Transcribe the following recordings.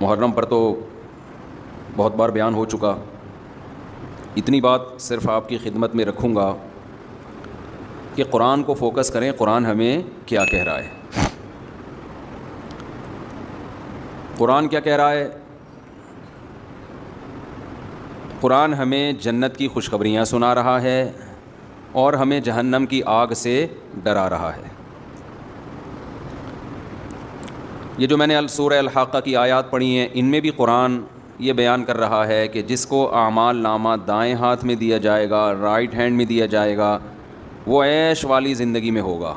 محرم پر تو بہت بار بیان ہو چکا، اتنی بات صرف آپ کی خدمت میں رکھوں گا کہ قرآن کو فوکس کریں، قرآن ہمیں کیا کہہ رہا ہے۔ قرآن کیا کہہ رہا ہے؟ قرآن ہمیں جنت کی خوشخبریاں سنا رہا ہے اور ہمیں جہنم کی آگ سے ڈرا رہا ہے۔ یہ جو میں نے سورہ الحاقہ کی آیات پڑھی ہیں، ان میں بھی قرآن یہ بیان کر رہا ہے کہ جس کو اعمال نامہ دائیں ہاتھ میں دیا جائے گا، رائٹ ہینڈ میں دیا جائے گا، وہ عیش والی زندگی میں ہوگا۔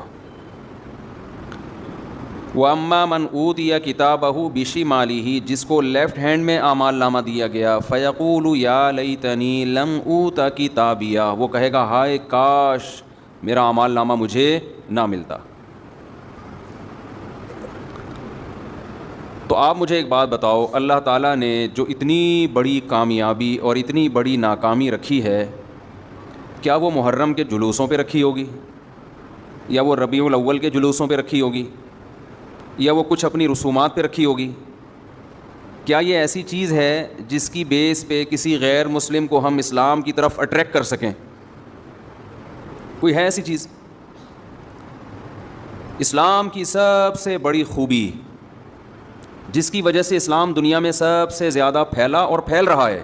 وَأَمَّا مَنْ أُوتِيَ كِتَابَهُ بِشِمَالِهِ، جس کو لیفٹ ہینڈ میں اعمال نامہ دیا گیا، فَيَقُولُ يَا لَيْتَنِي لَمْ أُوتَ كِتَابِيَهْ، وہ کہے گا ہائے کاش میرا اعمال نامہ مجھے نہ ملتا۔ تو آپ مجھے ایک بات بتاؤ، اللہ تعالیٰ نے جو اتنی بڑی کامیابی اور اتنی بڑی ناکامی رکھی ہے، کیا وہ محرم کے جلوسوں پہ رکھی ہوگی، یا وہ ربیع الاول کے جلوسوں پہ رکھی ہوگی، یا وہ کچھ اپنی رسومات پہ رکھی ہوگی؟ کیا یہ ایسی چیز ہے جس کی بیس پہ کسی غیر مسلم کو ہم اسلام کی طرف اٹریکٹ کر سکیں؟ کوئی ہے ایسی چیز؟ اسلام کی سب سے بڑی خوبی، جس کی وجہ سے اسلام دنیا میں سب سے زیادہ پھیلا اور پھیل رہا ہے،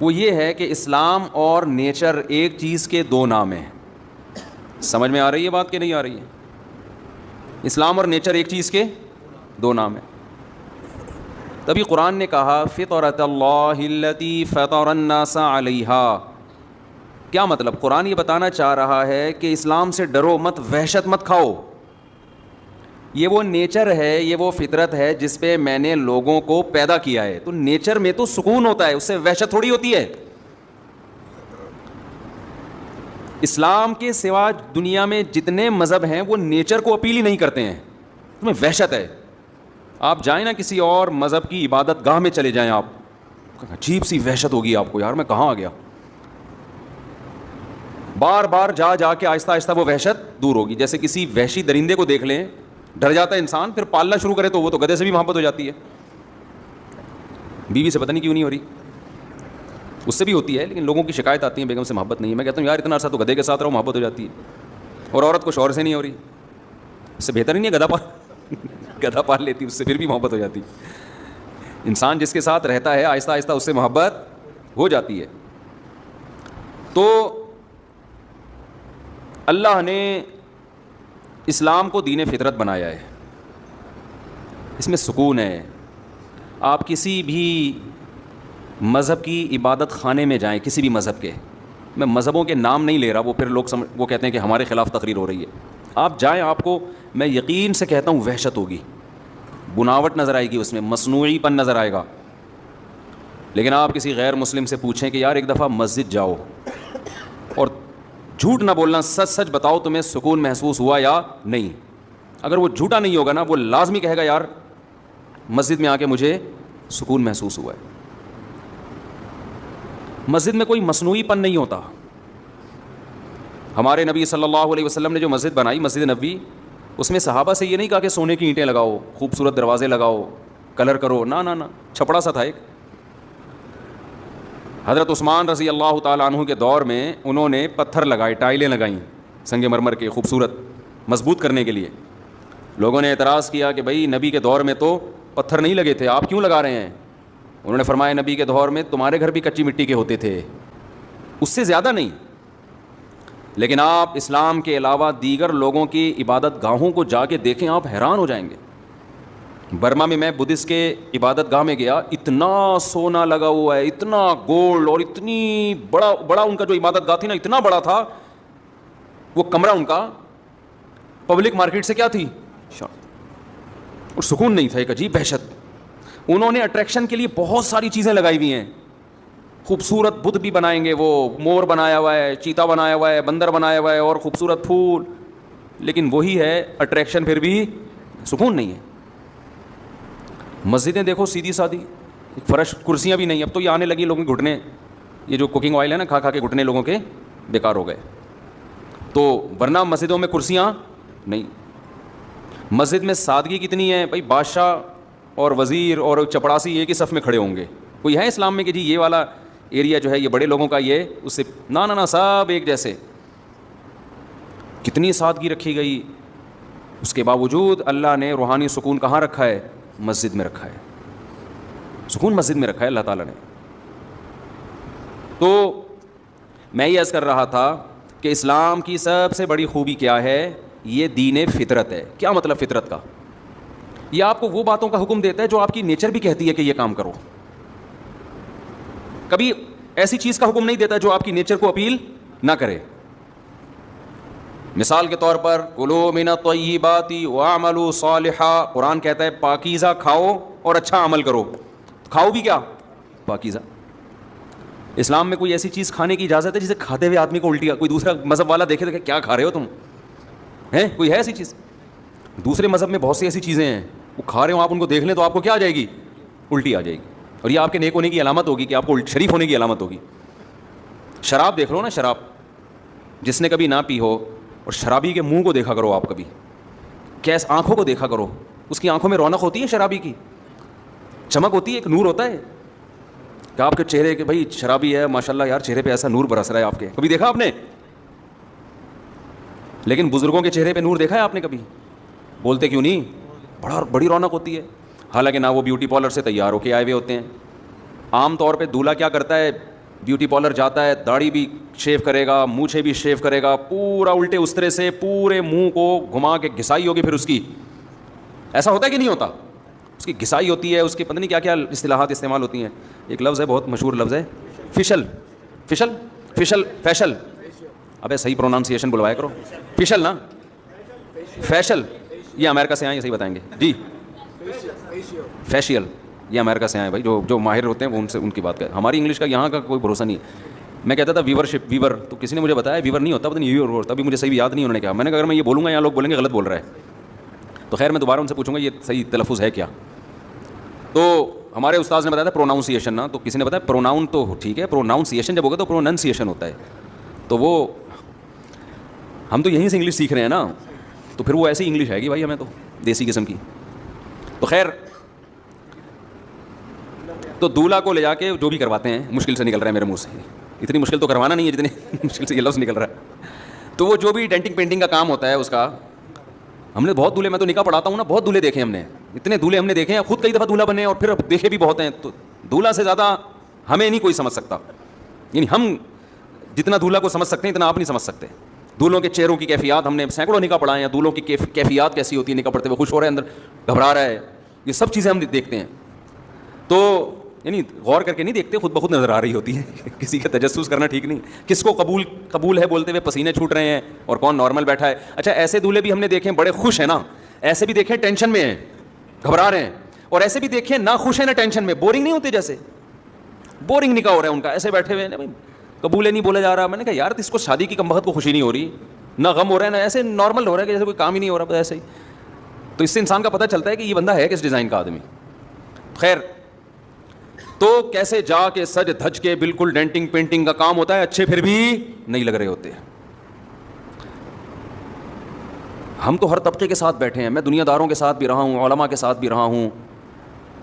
وہ یہ ہے کہ اسلام اور نیچر ایک چیز کے دو نام ہیں۔ سمجھ میں آ رہی ہے بات کہ نہیں آ رہی ہے؟ اسلام اور نیچر ایک چیز کے دو نام ہیں۔ تبھی قرآن نے کہا فطرۃ اللہ التی فطر الناس علیہا۔ کیا مطلب؟ قرآن یہ بتانا چاہ رہا ہے کہ اسلام سے ڈرو مت، وحشت مت کھاؤ۔ یہ وہ نیچر ہے، یہ وہ فطرت ہے جس پہ میں نے لوگوں کو پیدا کیا ہے۔ تو نیچر میں تو سکون ہوتا ہے، اس سے وحشت تھوڑی ہوتی ہے۔ اسلام کے سوا دنیا میں جتنے مذہب ہیں وہ نیچر کو اپیل ہی نہیں کرتے ہیں، تمہیں وحشت ہے۔ آپ جائیں نا کسی اور مذہب کی عبادت گاہ میں چلے جائیں، آپ عجیب سی وحشت ہوگی آپ کو، یار میں کہاں آ گیا۔ بار بار جا جا کے آہستہ آہستہ وہ وحشت دور ہوگی۔ جیسے کسی وحشی درندے کو دیکھ لیں، ڈر جاتا ہے انسان، پھر پالنا شروع کرے تو وہ تو گدھے سے بھی محبت ہو جاتی ہے۔ بیوی سے پتہ نہیں کیوں نہیں ہو رہی، اس سے بھی ہوتی ہے، لیکن لوگوں کی شکایت آتی ہے بیگم سے محبت نہیں ہے۔ میں کہتا ہوں یار اتنا عرصہ تو گدھے کے ساتھ رہو، محبت ہو جاتی ہے۔ اور عورت کو شوہر سے نہیں ہو رہی، اس سے بہتر ہی نہیں ہے گدھا پال لیتی، اس سے پھر بھی محبت ہو جاتی۔ انسان جس کے ساتھ رہتا ہے آہستہ آہستہ اس سے محبت ہو جاتی ہے۔ تو اللہ نے اسلام کو دین فطرت بنایا ہے، اس میں سکون ہے۔ آپ کسی بھی مذہب کی عبادت خانے میں جائیں، کسی بھی مذہب کے، میں مذہبوں کے نام نہیں لے رہا، وہ پھر لوگ وہ کہتے ہیں کہ ہمارے خلاف تقریر ہو رہی ہے۔ آپ جائیں، آپ کو میں یقین سے کہتا ہوں وحشت ہوگی، بناوٹ نظر آئے گی، اس میں مصنوعی پن نظر آئے گا۔ لیکن آپ کسی غیر مسلم سے پوچھیں کہ یار ایک دفعہ مسجد جاؤ اور جھوٹ نہ بولنا، سچ سچ بتاؤ تمہیں سکون محسوس ہوا یا نہیں۔ اگر وہ جھوٹا نہیں ہوگا نا، وہ لازمی کہے گا یار مسجد میں آ کے مجھے سکون محسوس ہوا ہے۔ مسجد میں کوئی مصنوعی پن نہیں ہوتا۔ ہمارے نبی صلی اللہ علیہ وسلم نے جو مسجد بنائی، مسجد نبوی، اس میں صحابہ سے یہ نہیں کہا کہ سونے کی اینٹیں لگاؤ، خوبصورت دروازے لگاؤ، کلر کرو، نہ چھپڑا سا تھا ایک۔ حضرت عثمان رضی اللہ تعالیٰ عنہ کے دور میں انہوں نے پتھر لگائے، ٹائلیں لگائیں سنگ مرمر کے، خوبصورت مضبوط کرنے کے لیے۔ لوگوں نے اعتراض کیا کہ بھائی نبی کے دور میں تو پتھر نہیں لگے تھے، آپ کیوں لگا رہے ہیں؟ انہوں نے فرمایا نبی کے دور میں تمہارے گھر بھی کچی مٹی کے ہوتے تھے، اس سے زیادہ نہیں، لیکن آپ اسلام کے علاوہ دیگر لوگوں کی عبادت گاہوں کو جا کے دیکھیں، آپ حیران ہو جائیں گے۔ برما میں بدھسٹ کے عبادت گاہ میں گیا، اتنا سونا لگا ہوا ہے، اتنا گولڈ، اور اتنی بڑا ان کا جو عبادت گاہ تھی نا، اتنا بڑا تھا وہ کمرہ ان کا، پبلک مارکیٹ سے کیا تھی، اور سکون نہیں تھا، ایک عجیب وحشت۔ انہوں نے اٹریکشن کے لیے بہت ساری چیزیں لگائی ہوئی ہیں، خوبصورت بدھ بھی بنائیں گے، وہ مور بنایا ہوا ہے، چیتا بنایا ہوا ہے، بندر بنایا ہوا ہے، اور خوبصورت پھول، لیکن وہی ہے اٹریکشن، پھر بھی سکون نہیں ہے۔ مسجدیں دیکھو سیدھی سادھی، فرش، کرسیاں بھی نہیں، اب تو یہ آنے لگی لوگوں کے گھٹنے، یہ جو کوکنگ آئل ہے نا، کھا کھا کے گھٹنے لوگوں کے بیکار ہو گئے۔ تو ورنہ مسجدوں میں کرسیاں نہیں۔ مسجد میں سادگی کتنی ہے بھائی، بادشاہ اور وزیر اور چپڑاسی ایک ہی صف میں کھڑے ہوں گے. کوئی ہے اسلام میں کہ جی یہ والا ایریا جو ہے یہ بڑے لوگوں کا, یہ اس سے نہ سب ایک جیسے. کتنی سادگی رکھی گئی. اس کے باوجود اللہ نے روحانی سکون کہاں رکھا ہے؟ مسجد میں رکھا ہے. سکون مسجد میں رکھا ہے اللہ تعالیٰ نے. تو میں یہ عرض کر رہا تھا کہ اسلام کی سب سے بڑی خوبی کیا ہے؟ یہ دین فطرت ہے. کیا مطلب فطرت کا؟ یہ آپ کو وہ باتوں کا حکم دیتا ہے جو آپ کی نیچر بھی کہتی ہے کہ یہ کام کرو. کبھی ایسی چیز کا حکم نہیں دیتا جو آپ کی نیچر کو اپیل نہ کرے. مثال کے طور پر کلوا من الطیبات واعملوا صالحا, قرآن کہتا ہے پاکیزہ کھاؤ اور اچھا عمل کرو. کھاؤ بھی کیا؟ پاکیزہ. اسلام میں کوئی ایسی چیز کھانے کی اجازت ہے جسے کھاتے ہوئے آدمی کو الٹی, کوئی دوسرا مذہب والا دیکھے تو کہ کیا کھا رہے ہو تم, ہیں کوئی ہے ایسی چیز؟ دوسرے مذہب میں بہت سی ایسی چیزیں ہیں, وہ کھا رہے ہو آپ ان کو دیکھ لیں تو آپ کو کیا آ جائے گی؟ الٹی آ جائے گی. اور یہ آپ کے نیک ہونے کی علامت ہوگی کہ آپ کو شریف ہونے کی علامت ہوگی. شراب دیکھ لو نا, شراب جس نے کبھی نہ پی ہو, اور شرابی کے منہ کو دیکھا کرو آپ کبھی, کیس آنکھوں کو دیکھا کرو, اس کی آنکھوں میں رونق ہوتی ہے, شرابی کی چمک ہوتی ہے, ایک نور ہوتا ہے کہ آپ کے چہرے کے بھائی شرابی ہے ماشاءاللہ یار چہرے پہ ایسا نور برس رہا ہے آپ کے. کبھی دیکھا آپ نے؟ لیکن بزرگوں کے چہرے پہ نور دیکھا ہے آپ نے کبھی؟ بولتے کیوں نہیں؟ بڑی رونق ہوتی ہے. حالانکہ نہ وہ بیوٹی پارلر سے تیار ہو کے آئے ہوئے ہوتے ہیں. عام طور پہ دولہا کیا کرتا ہے؟ بیوٹی پارلر جاتا ہے, داڑھی بھی شیو کرے گا, مونچھیں بھی شیو کرے گا, پورا الٹے اس طرح سے پورے منہ کو گھما کے گھسائی ہوگی پھر اس کی. ایسا ہوتا ہے کہ نہیں ہوتا؟ اس کی گھسائی ہوتی ہے, اس کی پتہ نہیں کیا کیا اصطلاحات استعمال ہوتی ہیں. ایک لفظ ہے بہت مشہور لفظ ہے فیشل. فیشل. ابے صحیح پروننسیشن بلوایا کرو. فیشل نا, فیشل. یہ امریکہ سے آئے ہیں, صحیح بتائیں گے جی. فیشیل یہ امریکہ سے آئے ہیں بھائی, جو ماہر ہوتے ہیں وہ ان کی بات کریں. ہماری انگلش کا یہاں کا کوئی بھروسہ نہیں ہے. میں کہتا تھا ویور, تو کسی نے مجھے بتایا ویور نہیں ہوتا, پتہ نہیں ویور ہوتا. ابھی مجھے صحیح یاد نہیں انہوں نے کہا. میں نے کہا اگر میں یہ بولوں گا یہاں لوگ بولیں گے غلط بول رہا ہے, تو خیر میں دوبارہ ان سے پوچھوں گا یہ صحیح تلفظ ہے کیا. تو ہمارے استاذ نے بتایا تھا پروناؤنسیشن نا, تو کسی نے بتایا پروناؤن تو ٹھیک ہے, پروناؤنسیشن جب ہوگا تو پروننسیشن ہوتا ہے. تو وہ ہم تو یہیں سے انگلش سیکھ رہے ہیں نا, تو پھر وہ ایسی انگلش ہے گی بھائی ہمیں تو دیسی قسم کی. تو خیر, تو دولہا کو لے جا کے جو بھی کرواتے ہیں, مشکل سے نکل رہا ہے میرے منہ سے, اتنی مشکل تو کروانا نہیں ہے جتنی مشکل سے یہ لفظ نکل رہا ہے. تو وہ جو بھی ڈینٹنگ پینٹنگ کا کام ہوتا ہے اس کا, ہم نے بہت دولہے, میں تو نکاح پڑھاتا ہوں نا, بہت دولہے دیکھے ہم نے, اتنے دولہے ہم نے دیکھے ہیں, خود کئی دفعہ دولہا بنے اور پھر دیکھے بھی بہت ہیں. تو دولہا سے زیادہ ہمیں نہیں کوئی سمجھ سکتا, یعنی ہم جتنا دولہا کو سمجھ سکتے ہیں اتنا آپ نہیں سمجھ سکتے. دولہوں کے چہروں کی کیفیات ہم نے سینکڑوں نکاح پڑھائے ہیں, دولہوں کی کیفیات کیسی ہوتی ہے نکاح پڑھتے ہوئے, خوش ہو رہے ہیں اندر گھبرا رہا ہے, یہ سب چیزیں ہم دیکھتے ہیں. تو یعنی غور کر کے نہیں دیکھتے, خود بخود نظر آ رہی ہوتی ہے. کسی کا تجسس کرنا ٹھیک نہیں. کس کو قبول ہے بولتے ہوئے پسینے چھوٹ رہے ہیں اور کون نارمل بیٹھا ہے. اچھا ایسے دولہے بھی ہم نے دیکھے ہیں بڑے خوش ہیں نا, ایسے بھی دیکھیں ٹینشن میں ہیں, گھبرا رہے ہیں, اور ایسے بھی دیکھیں نہ خوش ہیں نہ ٹینشن میں, بورنگ نہیں ہوتے, جیسے بورنگ نکاح ہو رہا ہے ان کا, ایسے بیٹھے ہوئے ہیں, قبول نہیں بولا جا رہا. میں نے کہا یار اس کو شادی کی کم وقت کو خوشی نہیں ہو رہی, نہ غم ہو رہا ہے, نہ ایسے نارمل ہو رہا ہے کہ جیسے کوئی کام ہی نہیں ہو رہا, ایسے ہی. تو اس سے انسان کا پتہ چلتا ہے کہ یہ بندہ ہے کس ڈیزائن کا آدمی. خیر, تو کیسے جا کے سج دھج کے بالکل ڈینٹنگ پینٹنگ کا کام ہوتا ہے, اچھے پھر بھی نہیں لگ رہے ہوتے. ہم تو ہر طبقے کے ساتھ بیٹھے ہیں, میں دنیا داروں کے ساتھ بھی رہا ہوں, علماء کے ساتھ بھی رہا ہوں.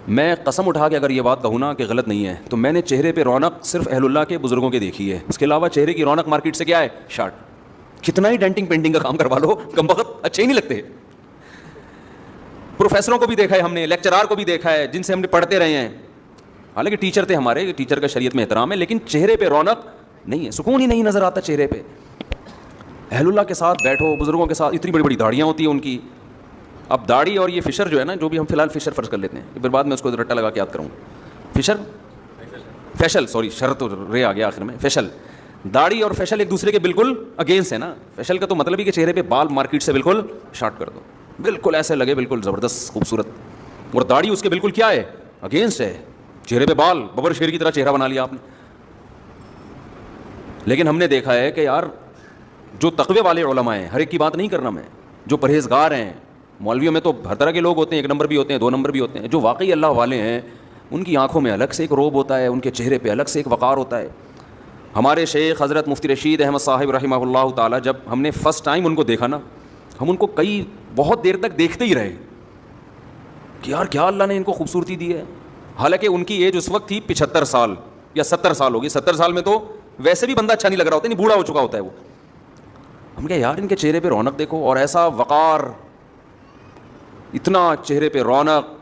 میں قسم اٹھا کے اگر یہ بات کہوں نا کہ غلط نہیں ہے, تو میں نے چہرے پہ رونق صرف اہل اللہ کے بزرگوں کے دیکھی ہے. اس کے علاوہ چہرے کی رونق مارکیٹ سے کیا ہے؟ شارٹ. کتنا ہی ڈینٹنگ پینٹنگ کا کام کروا لو, کم وقت اچھے ہی نہیں لگتے. پروفیسروں کو بھی دیکھا ہے ہم نے, لیکچرار کو بھی دیکھا ہے جن سے ہم نے پڑھتے رہے ہیں, حالانکہ ٹیچر تھے ہمارے, ٹیچر کا شریعت میں احترام ہے, لیکن چہرے پہ رونق نہیں ہے, سکون ہی نہیں نظر آتا چہرے پہ. اہل اللہ کے ساتھ بیٹھو, بزرگوں کے ساتھ, اتنی بڑی بڑی داڑیاں ہوتی ہیں ان کی. اب داڑھی اور یہ فشر جو ہے نا, جو بھی ہم فی الحال فشر فرض کر لیتے ہیں, پھر بعد میں اس کو رٹا لگا کے یاد کروں. فیشل سوری, شر تو رے آ گیا آخر میں. فیشل, داڑھی اور فیشل ایک دوسرے کے بالکل اگینسٹ ہے نا. فیشل کا تو مطلب ہی کہ چہرے پہ بال مارکیٹ سے بالکل شارٹ کر دو, بالکل ایسے لگے بالکل زبردست خوبصورت, اور داڑھی اس کے بالکل کیا ہے؟ اگینسٹ ہے. چہرے پہ بال ببر شیر کی طرح چہرہ بنا لیا آپ نے. لیکن ہم نے دیکھا ہے کہ یار جو تقوی والے علماء ہیں, ہر ایک کی بات نہیں کرنا میں, جو پرہیزگار ہیں, مولویوں میں تو ہر طرح کے لوگ ہوتے ہیں, ایک نمبر بھی ہوتے ہیں, دو نمبر بھی ہوتے ہیں, جو واقعی اللہ والے ہیں ان کی آنکھوں میں الگ سے ایک روب ہوتا ہے, ان کے چہرے پہ الگ سے ایک وقار ہوتا ہے. ہمارے شیخ حضرت مفتی رشید احمد صاحب رحمہ اللہ تعالیٰ, جب ہم نے فرسٹ ٹائم ان کو دیکھا نا, ہم ان کو بہت دیر تک دیکھتے ہی رہے. کہ یار کیا اللہ نے ان کو خوبصورتی دی ہے. حالانکہ ان کی ایج اس وقت تھی 75 سال یا 70 سال ہوگی. 70 سال میں تو ویسے بھی بندہ اچھا نہیں لگ رہا ہوتا, نہیں بوڑھا ہو چکا ہوتا ہے وہ. ہم کہا یار ان کے چہرے پہ رونق دیکھو, اور ایسا وقار, اتنا چہرے پہ رونق.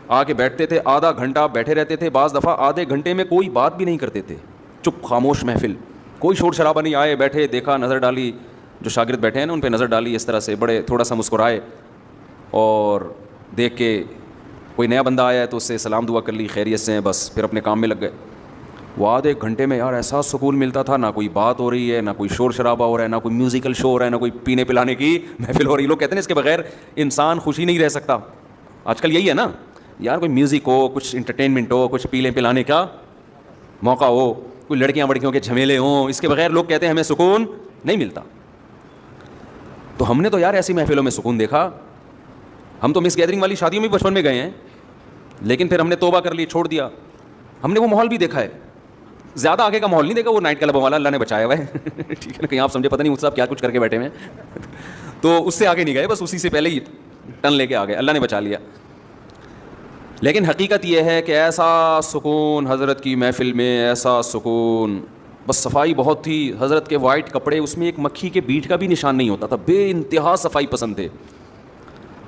آ کے بیٹھتے تھے, آدھا گھنٹہ بیٹھے رہتے تھے, بعض دفعہ آدھے گھنٹے میں کوئی بات بھی نہیں کرتے تھے, چپ خاموش محفل, کوئی شور شرابہ نہیں. آئے بیٹھے, دیکھا, نظر ڈالی, جو شاگرد بیٹھے ہیں نا ان پہ نظر ڈالی اس طرح سے, بڑے تھوڑا سا مسکرائے, اور دیکھ کے کوئی نیا بندہ آیا ہے تو اس سے سلام دعا کر لی, خیریت سے ہیں, بس پھر اپنے کام میں لگ گئے. وہ آدھے گھنٹے میں یار ایسا سکون ملتا تھا, نہ کوئی بات ہو رہی ہے, نہ کوئی شور شرابہ ہو رہا ہے, نہ کوئی میوزیکل شو ہو رہا ہے, نہ کوئی پینے پلانے کی محفل ہو رہی ہے. لوگ کہتے ہیں اس کے بغیر انسان خوشی نہیں رہ سکتا. آج کل یہی ہے نا یار, کوئی میوزک ہو, کچھ انٹرٹینمنٹ ہو, کچھ پینے پلانے کا موقع ہو, کوئی لڑکیاں وڑکیوں کے جھمیلے ہوں, اس کے بغیر لوگ کہتے ہیں ہمیں سکون نہیں ملتا. تو ہم نے تو یار ایسی محفلوں میں سکون دیکھا. ہم تو مس گیدرنگ والی شادیوں میں بچپن میں گئے ہیں, لیکن پھر ہم نے توبہ کر لی, چھوڑ دیا. ہم نے وہ ماحول بھی دیکھا ہے, زیادہ آگے کا ماحول نہیں دیکھا, وہ نائٹ کلبوں والا اللہ نے بچایا ہوا ہے. ٹھیک ہے نا, کہیں آپ سمجھے پتہ نہیں مجھ سے آپ کیا کچھ کر کے بیٹھے ہوئے ہیں. تو اس سے آگے نہیں گئے, بس اسی سے پہلے ہی ٹن لے کے آ گئے, اللہ نے بچا لیا. لیکن حقیقت یہ ہے کہ ایسا سکون حضرت کی محفل میں, ایسا سکون, بس صفائی بہت تھی. حضرت کے وائٹ کپڑے, اس میں ایک مکھی کے بیٹ کا بھی نشان نہیں ہوتا تھا, بے انتہا صفائی پسند تھے.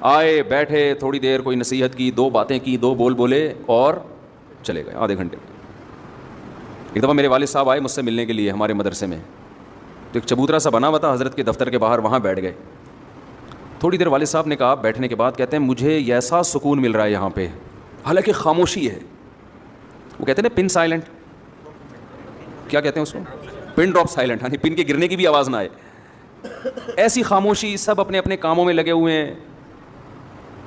آئے بیٹھے, تھوڑی دیر کوئی نصیحت کی, دو باتیں کی, دو بول بولے اور چلے گئے آدھے گھنٹے. ایک دفعہ میرے والد صاحب آئے مجھ سے ملنے کے لیے ہمارے مدرسے میں, تو ایک چبوترا سا بنا ہوا تھا حضرت کے دفتر کے باہر, وہاں بیٹھ گئے. تھوڑی دیر والد صاحب نے کہا, بیٹھنے کے بعد کہتے ہیں مجھے ایسا سکون مل رہا ہے یہاں پہ, حالانکہ خاموشی ہے. وہ کہتے ہیں نا پن سائلنٹ, کیا کہتے ہیں اس کو, پن ڈراپ سائلنٹ, یعنی پن کے گرنے کی بھی آواز نہ آئے, ایسی خاموشی, سب اپنے اپنے کاموں میں لگے ہوئے ہیں.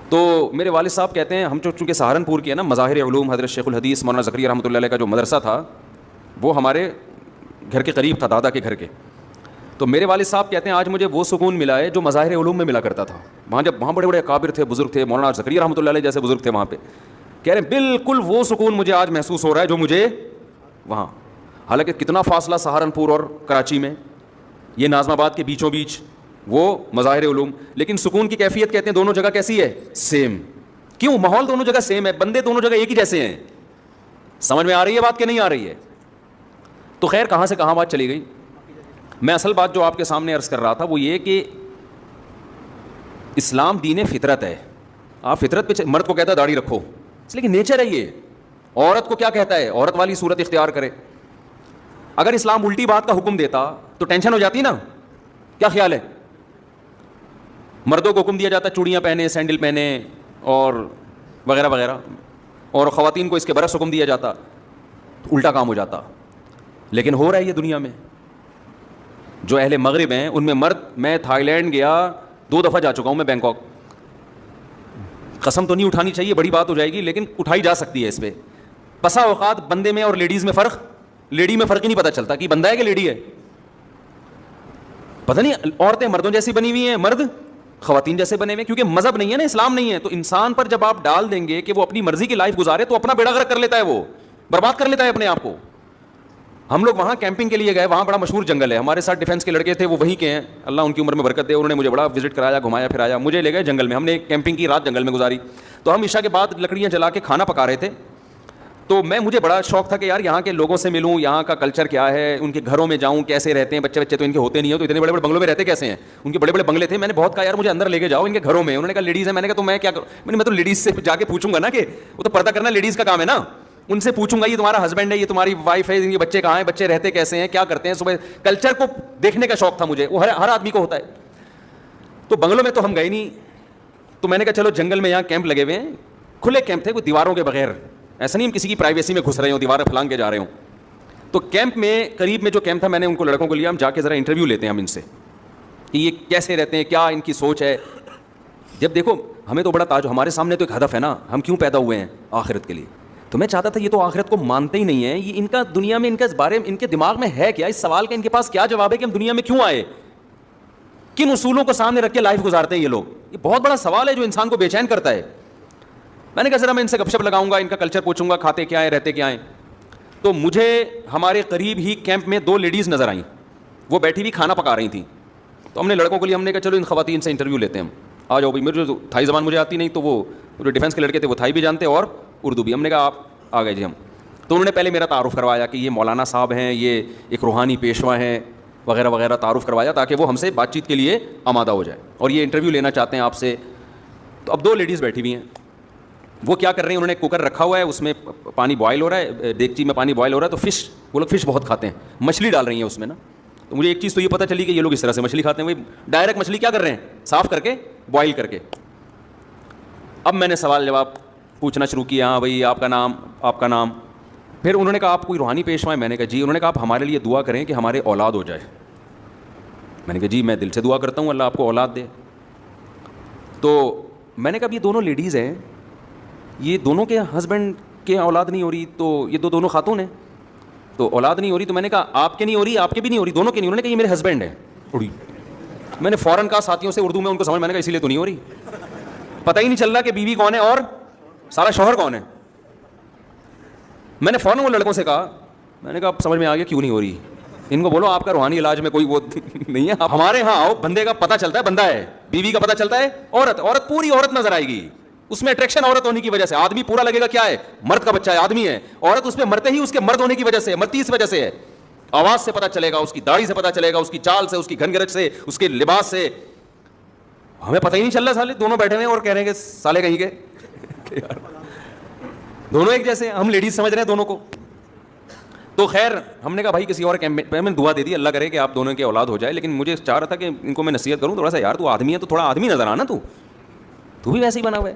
تو میرے والد صاحب کہتے ہیں, ہم چونکہ سہارنپور کے ہیں نا, مظاہر علوم حضرت شیخ الحدیث مولانا زکریا رحمۃ اللہ علیہ کا جو مدرسہ تھا وہ ہمارے گھر کے قریب تھا, دادا کے گھر کے. تو میرے والد صاحب کہتے ہیں آج مجھے وہ سکون ملا ہے جو مظاہر علوم میں ملا کرتا تھا. وہاں بڑے بڑے اکابر تھے, بزرگ تھے, مولانا زکریا رحمۃ اللہ علیہ جیسے بزرگ تھے وہاں پہ. کہہ رہے ہیں بالکل وہ سکون مجھے آج محسوس ہو رہا ہے جو مجھے وہاں. حالانکہ کتنا فاصلہ سہارنپور اور کراچی میں, یہ ناظم آباد کے بیچوں بیچ وہ مظاہر علوم, لیکن سکون کی کیفیت کہتے ہیں دونوں جگہ کیسی ہے, سیم. کیوں, ماحول دونوں جگہ سیم ہے, بندے دونوں جگہ ایک ہی جیسے ہیں. سمجھ میں آ رہی ہے بات کہ نہیں آ رہی ہے؟ تو خیر کہاں سے کہاں بات چلی گئی. میں اصل بات جو آپ کے سامنے عرض کر رہا تھا وہ یہ کہ اسلام دین فطرت ہے. آپ فطرت پہ, مرد کو کہتا ہے داڑھی رکھو, لیکن نیچر ہے یہ. عورت کو کیا کہتا ہے, عورت والی صورت اختیار کرے. اگر اسلام الٹی بات کا حکم دیتا تو ٹینشن ہو جاتی نا. کیا خیال ہے, مردوں کو حکم دیا جاتا چوڑیاں پہنے, سینڈل پہنے اور وغیرہ وغیرہ, اور خواتین کو اس کے برعکس حکم دیا جاتا, تو الٹا کام ہو جاتا. لیکن ہو رہا ہے یہ دنیا میں. جو اہل مغرب ہیں ان میں مرد, میں تھائی لینڈ گیا 2 دفعہ جا چکا ہوں میں, بینکاک. قسم تو نہیں اٹھانی چاہیے, بڑی بات ہو جائے گی, لیکن اٹھائی جا سکتی ہے اس پہ. بسا اوقات بندے میں اور لیڈیز میں فرق, لیڈی میں فرق ہی نہیں پتہ چلتا کہ بندہ ہے کہ لیڈی ہے. پتہ نہیں, عورتیں مردوں جیسی بنی ہوئی ہیں, مرد خواتین جیسے بنے ہوئے, کیونکہ مذہب نہیں ہے نا, اسلام نہیں ہے. تو انسان پر جب آپ ڈال دیں گے کہ وہ اپنی مرضی کی لائف گزارے تو اپنا بیڑا غرق کر لیتا ہے, وہ برباد کر لیتا ہے اپنے آپ کو. ہم لوگ وہاں کیمپنگ کے لیے گئے, وہاں بڑا مشہور جنگل ہے, ہمارے ساتھ ڈیفینس کے لڑکے تھے, وہ وہیں کے ہیں, اللہ ان کی عمر میں برکت دے. انہوں نے مجھے بڑا وزٹ کرایا, گھمایا پھرایا, مجھے لے گئے جنگل میں. ہم نے کیمپنگ کی, رات جنگل میں گزاری. تو ہم عشاء کے بعد لکڑیاں جلا کے کھانا پکا رہے تھے. تو مجھے بڑا شوق تھا کہ یار یہاں کے لوگوں سے ملوں, یہاں کا کلچر کیا ہے, ان کے گھروں میں جاؤں, کیسے رہتے ہیں. بچے تو ان کے ہوتے نہیں ہیں, تو اتنے بڑے بڑے بنگلوں میں رہتے کیسے ہیں, ان کے بڑے بڑے بنگلے تھے. میں نے بہت کہا یار مجھے اندر لے کے جاؤ ان کے گھروں میں. انہوں نے کہا لیڈیز ہیں. میں نے کہا تو میں کیا کروں, میں تو لیڈیز سے جا کے پوچھوں گا نا, کہ وہ تو پردہ کرنا لیڈیز کا کام ہے نا. ان سے پوچھوں گا یہ تمہارا ہسبینڈ ہے, یہ تمہاری وائف ہے, یہ بچے کہاں ہیں, بچے رہتے کیسے ہیں, کیا کرتے ہیں صبح. کلچر کو دیکھنے کا شوق تھا مجھے, وہ ہر آدمی کو ہوتا ہے. تو بنگلوں میں تو ہم گئے نہیں. تو میں نے کہا چلو جنگل میں یہاں کیمپ لگے ہوئے ہیں, کھلے کیمپ تھے, کوئی دیواروں کے بغیر. ایسا نہیں ہم کسی کی پرائیویسی میں گھس رہے ہوں, دیواریں پھلانگ کے جا رہے ہوں. تو کیمپ میں قریب میں جو کیمپ تھا, میں نے ان کو لڑکوں کو لیا, ہم جا کے ذرا انٹرویو لیتے ہیں ہم ان سے کہ یہ کیسے رہتے ہیں, کیا ان کی سوچ ہے. جب دیکھو ہمیں تو بڑا تاج, ہمارے سامنے تو ایک ہدف ہے نا, ہم کیوں پیدا ہوئے ہیں آخرت کے لیے. تو میں چاہتا تھا, یہ تو آخرت کو مانتے ہی نہیں ہیں, یہ ان کا دنیا میں, ان کا اس بارے میں, ان کے دماغ میں ہے کیا, اس سوال کا ان کے پاس کیا جواب ہے کہ ہم دنیا میں کیوں آئے, کن اصولوں کو سامنے رکھ کے لائف گزارتے ہیں یہ لوگ. یہ بہت بڑا سوال ہے جو انسان کو بے چین کرتا ہے. میں نے کہا ذرا میں ان سے گپ شپ لگاؤں گا, ان کا کلچر پوچھوں گا, کھاتے کیا ہیں, رہتے کیا ہیں. تو مجھے ہمارے قریب ہی کیمپ میں 2 لیڈیز نظر آئیں, وہ بیٹھی ہوئی کھانا پکا رہی تھیں. تو ہم نے لڑکوں کے لیے ہم نے کہا چلو ان خواتین سے انٹرویو لیتے ہیں. ہم آ جاؤ بھائی, میرے جو تھائی زبان مجھے آتی نہیں, تو وہ جو ڈیفینس کے لڑکے تھے وہ تھائی بھی جانتے اور اردو بھی. ہم نے کہا آپ آ گئے جی ہم. تو انہوں نے پہلے میرا تعارف کروایا کہ یہ مولانا صاحب ہیں, یہ ایک روحانی پیشوا ہیں وغیرہ وغیرہ, تعارف کروایا تاکہ وہ ہم سے بات چیت کے لیے آمادہ ہو جائے, اور یہ انٹرویو لینا چاہتے ہیں آپ سے. تو اب 2 لیڈیز بیٹھی ہوئی ہیں, وہ کیا کر رہی ہیں, انہوں نے کوکر رکھا ہوا ہے, اس میں پانی بوائل ہو رہا ہے, دیگچی میں پانی بوائل ہو رہا ہے, تو فش, وہ لوگ فش بہت کھاتے ہیں, مچھلی ڈال رہی ہیں اس میں نا. تو مجھے ایک چیز تو یہ پتہ چلی کہ یہ لوگ اس طرح سے مچھلی کھاتے ہیں, وہ ڈائریکٹ مچھلی کیا کر رہے ہیں, صاف کر کے بوائل کر کے. اب میں نے سوال جواب پوچھنا شروع کیا, ہاں بھائی آپ کا نام, آپ کا نام. پھر انہوں نے کہا آپ کوئی روحانی پیشوا ہے, میں نے کہا جی. انہوں نے کہا آپ ہمارے لیے دعا کریں کہ ہمارے اولاد ہو جائے. میں نے کہا جی میں دل سے دعا کرتا ہوں, اللہ آپ کو اولاد دے. تو میں نے کہا یہ دونوں لیڈیز ہیں, یہ دونوں کے ہسبینڈ کے اولاد نہیں ہو رہی, تو یہ دونوں خاتون ہیں, تو اولاد نہیں ہو رہی. تو میں نے کہا آپ کے نہیں ہو رہی, آپ کے بھی نہیں ہو رہی, دونوں کے نہیں. انہوں نے کہا یہ میرے ہسبینڈ ہیں. میں نے فوراً کہا ساتھیوں سے اردو میں ان کو سمجھ, میں نے کہا اسی لیے تو نہیں ہو رہی, پتہ ہی نہیں چل رہا کہ بیوی کون ہے اور سارا شوہر کون ہے. میں نے فوراً وہ لڑکوں سے کہا, میں نے کہا سمجھ میں آ گیا کیوں نہیں ہو رہی, ان کو بولو آپ کا روحانی علاج میں کوئی وہ نہیں ہے. ہمارے ہاں آؤ, بندے کا پتہ چلتا ہے بندہ ہے, بیوی کا پتہ چلتا ہے عورت, عورت پوری عورت نظر آئے گی, اس میں اٹریکشن عورت ہونے کی وجہ سے. آدمی پورا لگے گا کیا ہے, مرد کا بچہ ہے, آدمی ہے. عورت اس میں مرتے ہی اس کے مرد ہونے کی وجہ سے, مرتی اس وجہ سے ہے. آواز سے پتہ چلے گا, اس کی داڑھی سے پتہ چلے گا, اس کی چال سے, اس کی گھن گرج سے, اس کے لباس سے. ہمیں پتہ ہی نہیں چل رہا, سالے دونوں بیٹھے ہوئے اور کہہ رہے ہیں کہ سالے کہیں کے دونوں ایک جیسے, ہم لیڈیز سمجھ رہے ہیں دونوں کو. تو خیر ہم نے کہا بھائی کسی اور کیمپ میں دعا دے دی, اللہ کرے کہ آپ دونوں کی اولاد ہو جائے. لیکن مجھے چاہ رہا تھا کہ ان کو میں نصیحت کروں تھوڑا سا, یار تو آدمی ہے تو تھوڑا آدمی نظر آنا, تو بھی ویسے ہی بنا ہوا ہے.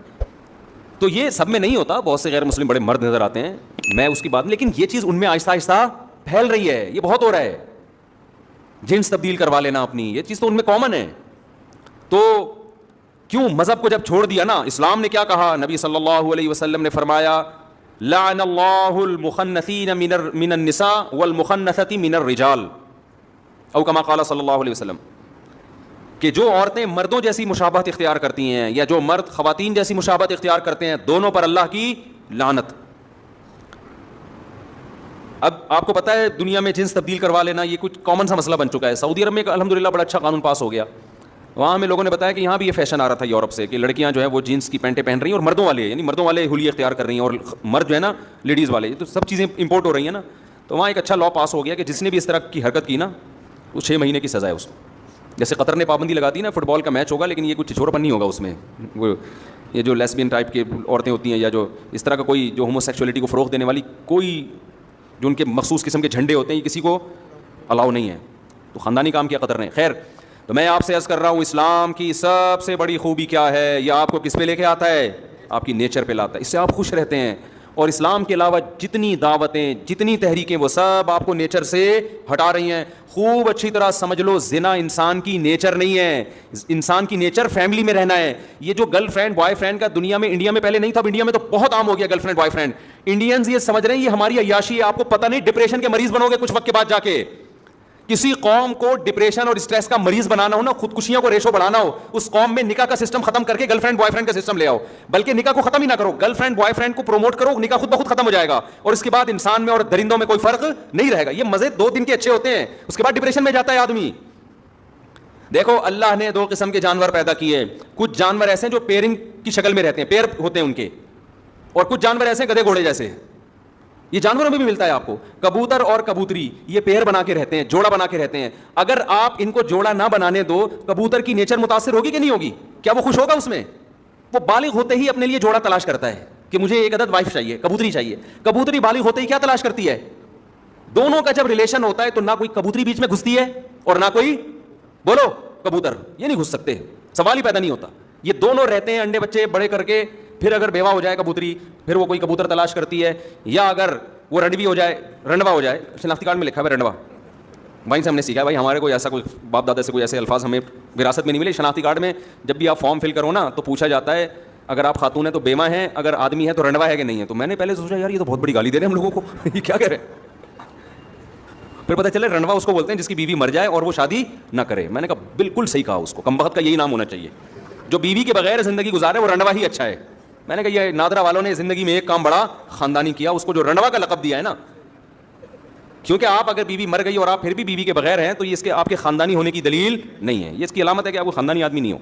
تو یہ سب میں نہیں ہوتا, بہت سے غیر مسلم بڑے مرد نظر آتے ہیں, میں اس کی بات, لیکن یہ چیز ان میں آہستہ آہستہ پھیل رہی ہے, یہ بہت ہو رہا ہے. جنس تبدیل کروا لینا اپنی, یہ چیز تو ان میں کامن ہے. تو کیوں مذہب کو جب چھوڑ دیا نا, اسلام نے کیا کہا, نبی صلی اللہ علیہ وسلم نے فرمایا لعن اللہ المخنثین من النساء والمخنثۃ من الرجال, او کما قال صلی اللہ علیہ وسلم, کہ جو عورتیں مردوں جیسی مشابہت اختیار کرتی ہیں یا جو مرد خواتین جیسی مشابہت اختیار کرتے ہیں, دونوں پر اللہ کی لعنت. اب آپ کو پتہ ہے دنیا میں جنس تبدیل کروا لینا یہ کچھ کامن سا مسئلہ بن چکا ہے. سعودی عرب میں الحمدللہ بڑا اچھا قانون پاس ہو گیا. وہاں ہمیں لوگوں نے بتایا کہ یہاں بھی یہ فیشن آ رہا تھا یورپ سے, کہ لڑکیاں جو ہے وہ جینس کی پینٹیں پہن رہی ہیں, اور مردوں والے یعنی مردوں والے ہولی اختیار کر رہی ہیں, اور مرد جو ہے نا لیڈیز والے, یہ تو سب چیزیں امپورٹ ہو رہی ہیں نا. تو وہاں ایک اچھا لا پاس ہو گیا کہ جس نے بھی اس طرح کی حرکت کی نا, وہ 6 مہینے کی سزا ہے اس کو. جیسے قطر نے پابندی لگا دی نا, فٹ بال کا میچ ہوگا لیکن یہ کچھ چھوڑپن نہیں ہوگا اس میں, وہ یہ جو لیسبین ٹائپ کی عورتیں ہوتی ہیں یا جو اس طرح کا کوئی جو ہومو سیکچولیٹی کو فروغ دینے والی کوئی جو ان کے مخصوص قسم کے جھنڈے ہوتے ہیں, یہ کسی کو الاؤ نہیں ہے. تو خاندانی کام کیا قطر نے. خیر, تو میں آپ سے عرض کر رہا ہوں اسلام کی سب سے بڑی خوبی کیا ہے, یہ آپ کو کس پہ لے کے آتا ہے, آپ کی نیچر پہ لاتا ہے, اس سے آپ خوش رہتے ہیں. اور اسلام کے علاوہ جتنی دعوتیں جتنی تحریکیں وہ سب آپ کو نیچر سے ہٹا رہی ہیں. خوب اچھی طرح سمجھ لو, زنا انسان کی نیچر نہیں ہے, انسان کی نیچر فیملی میں رہنا ہے. یہ جو گرل فرینڈ بوائے فرینڈ کا دنیا میں, انڈیا میں پہلے نہیں تھا, انڈیا میں تو بہت عام ہو گیا girl friend boy friend. Indians یہ سمجھ رہے ہیں یہ ہماری عیاشی ہے, آپ کو پتہ نہیں ڈپریشن کے مریض بنو گے کچھ وقت کے بعد جا کے. کسی قوم کو ڈپریشن اور اسٹریس کا مریض بنانا ہو نا, خودکشیوں کو ریشو بڑھانا ہو, اس قوم میں نکاح کا سسٹم ختم کر کے گرل فرینڈ بوائے فرینڈ کا سسٹم لے آؤ. بلکہ نکاح کو ختم ہی نہ کرو, گرل فرینڈ بوائے فرینڈ کو پروموٹ کرو, نکاح خود بخود ختم ہو جائے گا, اور اس کے بعد انسان میں اور درندوں میں کوئی فرق نہیں رہے گا. یہ مزے 2 دن کے اچھے ہوتے ہیں, اس کے بعد ڈپریشن میں جاتا ہے آدمی. دیکھو اللہ نے 2 قسم کے جانور پیدا کیے. کچھ جانور ایسے ہیں جو پیرنگ کی شکل میں رہتے ہیں, پیر ہوتے ہیں ان کے, اور کچھ جانور ایسے ہیں گدھے گھوڑے جیسے. یہ جانوروں میں بھی ملتا ہے آپ کو. کبوتر اور کبوتری یہ پیر بنا کے رہتے ہیں, جوڑا بنا کے رہتے ہیں. اگر آپ ان کو جوڑا نہ بنانے دو, کبوتر کی نیچر متاثر ہوگی کہ نہیں ہوگی؟ کیا وہ خوش ہوگا اس میں؟ وہ بالغ ہوتے ہی اپنے لیے جوڑا تلاش کرتا ہے کہ مجھے ایک عدد وائف چاہیے, کبوتری چاہیے. کبوتری بالغ ہوتے ہی کیا تلاش کرتی ہے؟ دونوں کا جب ریلیشن ہوتا ہے تو نہ کوئی کبوتری بیچ میں گھستی ہے اور نہ کوئی بولو کبوتر, یہ نہیں گھس سکتے, سوال ہی پیدا نہیں ہوتا. یہ دونوں رہتے ہیں انڈے بچے بڑے کر کے. پھر اگر بیوہ ہو جائے کبوتری, پھر وہ کوئی کبوتر تلاش کرتی ہے, یا اگر وہ رنڈوی ہو جائے, رنڈوا ہو جائے, شناختی کارڈ میں لکھا ہے رنڈوا, وہیں سے ہم نے سیکھا ہے بھائی, ہمارے کوئی ایسا کوئی باپ دادا سے کوئی ایسے الفاظ ہمیں وراثت میں نہیں ملے. شناختی کارڈ میں جب بھی آپ فارم فل کرو نا تو پوچھا جاتا ہے اگر آپ خاتون ہیں تو بیمہ ہیں, اگر آدمی ہے تو رنڈوا ہے کہ نہیں ہے. تو میں نے پہلے سوچا یار یہ تو بہت بڑی گالی دے رہے ہیں ہم لوگوں کو, یہ کیا کہہ رہے ہیں. پھر پتہ چلے رنڈوا اس کو بولتے ہیں جس کی بیوی مر جائے اور وہ شادی نہ کرے. میں نے کہا بالکل صحیح کہا, اس کو کمبخت کا یہی نام ہونا چاہیے. جو بیوی کے بغیر زندگی گزارے وہ رنڈوا ہی اچھا ہے. میں نے کہا یہ نادرا والوں نے زندگی میں ایک کام بڑا خاندانی کیا, اس کو جو رنڈوا کا لقب دیا ہے نا, کیونکہ آپ اگر بیوی مر گئی اور آپ پھر بھی بیوی کے بغیر ہیں تو یہ اس کے آپ کے خاندانی ہونے کی دلیل نہیں ہے, یہ اس کی علامت ہے کہ آپ کو خاندانی آدمی نہیں ہو.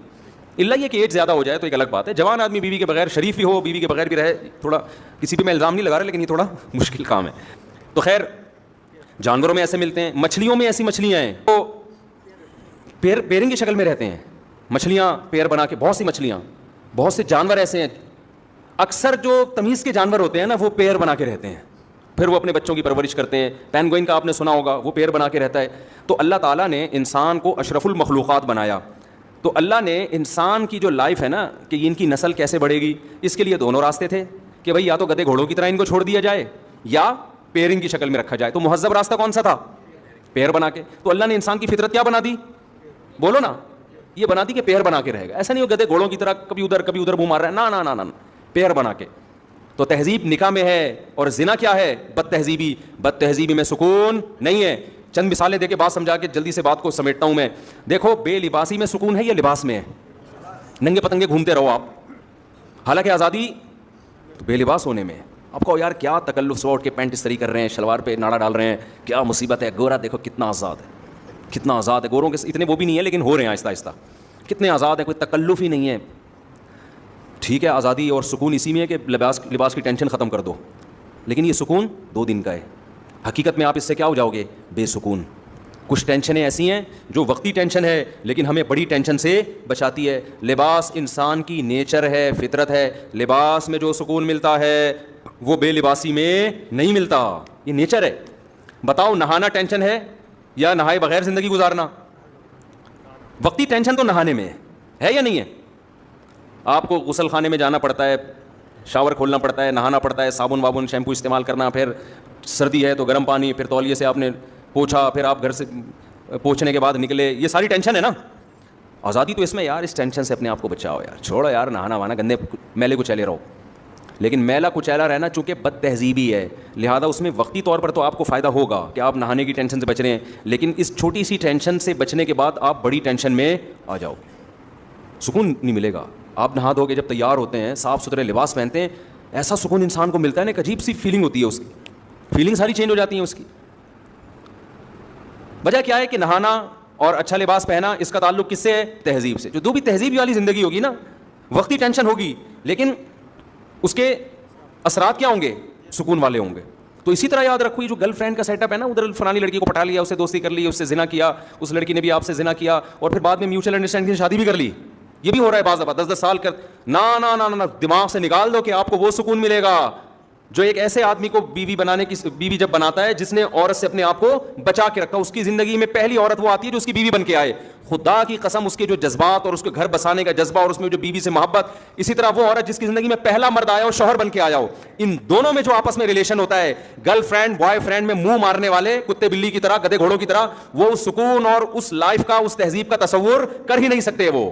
اللہ یہ کہ ایج زیادہ ہو جائے تو ایک الگ بات ہے. جوان آدمی بیوی کے بغیر شریف بھی ہو, بیوی کے بغیر بھی رہے, تھوڑا کسی پہ میں الزام نہیں لگا رہا لیکن یہ تھوڑا مشکل کام ہے. تو خیر جانوروں میں ایسے ملتے ہیں, مچھلیوں میں ایسی مچھلیاں ہیں تو پیرنگ کی شکل میں رہتے ہیں. مچھلیاں پیر بنا کے, بہت سی مچھلیاں, بہت سے جانور ایسے ہیں. اکثر جو تمیز کے جانور ہوتے ہیں نا وہ پیر بنا کے رہتے ہیں, پھر وہ اپنے بچوں کی پرورش کرتے ہیں. پینگوئن کا آپ نے سنا ہوگا, وہ پیر بنا کے رہتا ہے. تو اللہ تعالیٰ نے انسان کو اشرف المخلوقات بنایا. تو اللہ نے انسان کی جو لائف ہے نا کہ ان کی نسل کیسے بڑھے گی, اس کے لیے دونوں راستے تھے کہ بھائی یا تو گدھے گھوڑوں کی طرح ان کو چھوڑ دیا جائے یا پیرنگ کی شکل میں رکھا جائے. تو مہذب راستہ کون سا تھا؟ پیر بنا کے. تو اللہ نے انسان کی فطرت کیا بنا دی؟ بولو نا, یہ بنا دی کہ پیر بنا کے رہے گا. ایسا نہیں ہو گدھے گھوڑوں کی طرح کبھی ادھر منہ مار رہا ہے, نا نا نا نا, پیر بنا کے. تو تہذیب نکاح میں ہے اور زنا کیا ہے؟ بد تہذیبی. بد تہذیبی میں سکون نہیں ہے. چند مثالیں دے کے بات سمجھا کے جلدی سے بات کو سمیٹتا ہوں میں. دیکھو بے لباسی میں سکون ہے یا لباس میں ہے؟ ننگے پتنگے گھومتے رہو آپ, حالانکہ آزادی تو بے لباس ہونے میں. آپ کو یار کیا تکلف سے اٹھ کے پینٹ استری کر رہے ہیں, شلوار پہ ناڑا ڈال رہے ہیں, کیا مصیبت ہے. گورا دیکھو کتنا آزاد ہے, کتنا آزاد ہے. گوروں کے اتنے وہ بھی نہیں ہے لیکن ہو رہے ہیں آہستہ آہستہ, کتنے آزاد ہیں, کوئی تکلف ہی نہیں ہے. ٹھیک ہے آزادی اور سکون اسی میں ہے کہ لباس کی ٹینشن ختم کر دو, لیکن یہ سکون 2 دن کا ہے. حقیقت میں آپ اس سے کیا ہو جاؤ گے؟ بے سکون. کچھ ٹینشنیں ایسی ہیں جو وقتی ٹینشن ہے لیکن ہمیں بڑی ٹینشن سے بچاتی ہے. لباس انسان کی نیچر ہے, فطرت ہے. لباس میں جو سکون ملتا ہے وہ بے لباسی میں نہیں ملتا, یہ نیچر ہے. بتاؤ نہانا ٹینشن ہے یا نہائے بغیر زندگی گزارنا؟ وقتی ٹینشن تو نہانے میں ہے یا نہیں ہے؟ آپ کو غسل خانے میں جانا پڑتا ہے, شاور کھولنا پڑتا ہے, نہانا پڑتا ہے, صابن وابن شیمپو استعمال کرنا, پھر سردی ہے تو گرم پانی, پھر تولیے سے آپ نے پوچھا, پھر آپ گھر سے پوچھنے کے بعد نکلے. یہ ساری ٹینشن ہے نا. آزادی تو اس میں یار اس ٹینشن سے اپنے آپ کو بچاؤ یار, چھوڑو یار نہانا وہانا, گندے میلے کچیلے رہو. لیکن میلا کچیلا رہنا چونکہ بد تہذیبی ہے, لہذا اس میں وقتی طور پر تو آپ کو فائدہ ہوگا کہ آپ نہانے کی ٹینشن سے بچ رہے ہیں, لیکن اس چھوٹی سی ٹینشن سے بچنے کے بعد آپ بڑی ٹینشن میں آ جاؤ, سکون نہیں ملے گا. آپ نہا دھو کے جب تیار ہوتے ہیں, صاف ستھرے لباس پہنتے ہیں, ایسا سکون انسان کو ملتا ہے نا, ایک عجیب سی فیلنگ ہوتی ہے, اس کی فیلنگ ساری چینج ہو جاتی ہیں اس کی. وجہ کیا ہے کہ نہانا اور اچھا لباس پہنا اس کا تعلق کس سے ہے؟ تہذیب سے. جو بھی تہذیب والی زندگی ہوگی نا, وقتی ٹینشن ہوگی لیکن اس کے اثرات کیا ہوں گے؟ سکون والے ہوں گے. تو اسی طرح یاد رکھو, یہ جو گرل فرینڈ کا سیٹ اپ ہے نا, ادھر فلانی لڑکی کو پٹا لیا, اس سے دوستی کر لی, اس سے زنا کیا, اس لڑکی نے بھی آپ سے زنا کیا, اور پھر بعد میں میوچل انڈرسٹینڈنگ سے شادی بھی کر لی. یہ بھی ہو رہا ہے بعض دفعہ 10 سال کر. نا دماغ سے نکال دو کہ آپ کو وہ سکون ملے گا جو ایک ایسے آدمی کو بیوی جب بناتا ہے جس نے عورت سے اپنے آپ کو بچا کے رکھا. اس کی زندگی میں پہلی عورت وہ آتی ہے جو اس کی بیوی بن کے آئے. خدا کی قسم اس کے جو جذبات اور اس کے گھر بسانے کا جذبہ اور اس میں جو بیوی سے محبت, اسی طرح وہ عورت جس کی زندگی میں پہلا مرد آیا ہو, شوہر بن کے آیا ہو, ان دونوں میں جو آپس میں ریلیشن ہوتا ہے, گرل فرینڈ بوائے فرینڈ میں منہ مارنے والے کتے بلی کی طرح, گدھے گھوڑوں کی طرح, وہ اس سکون اور اس لائف کا, اس تہذیب کا تصور کر ہی نہیں سکتے. وہ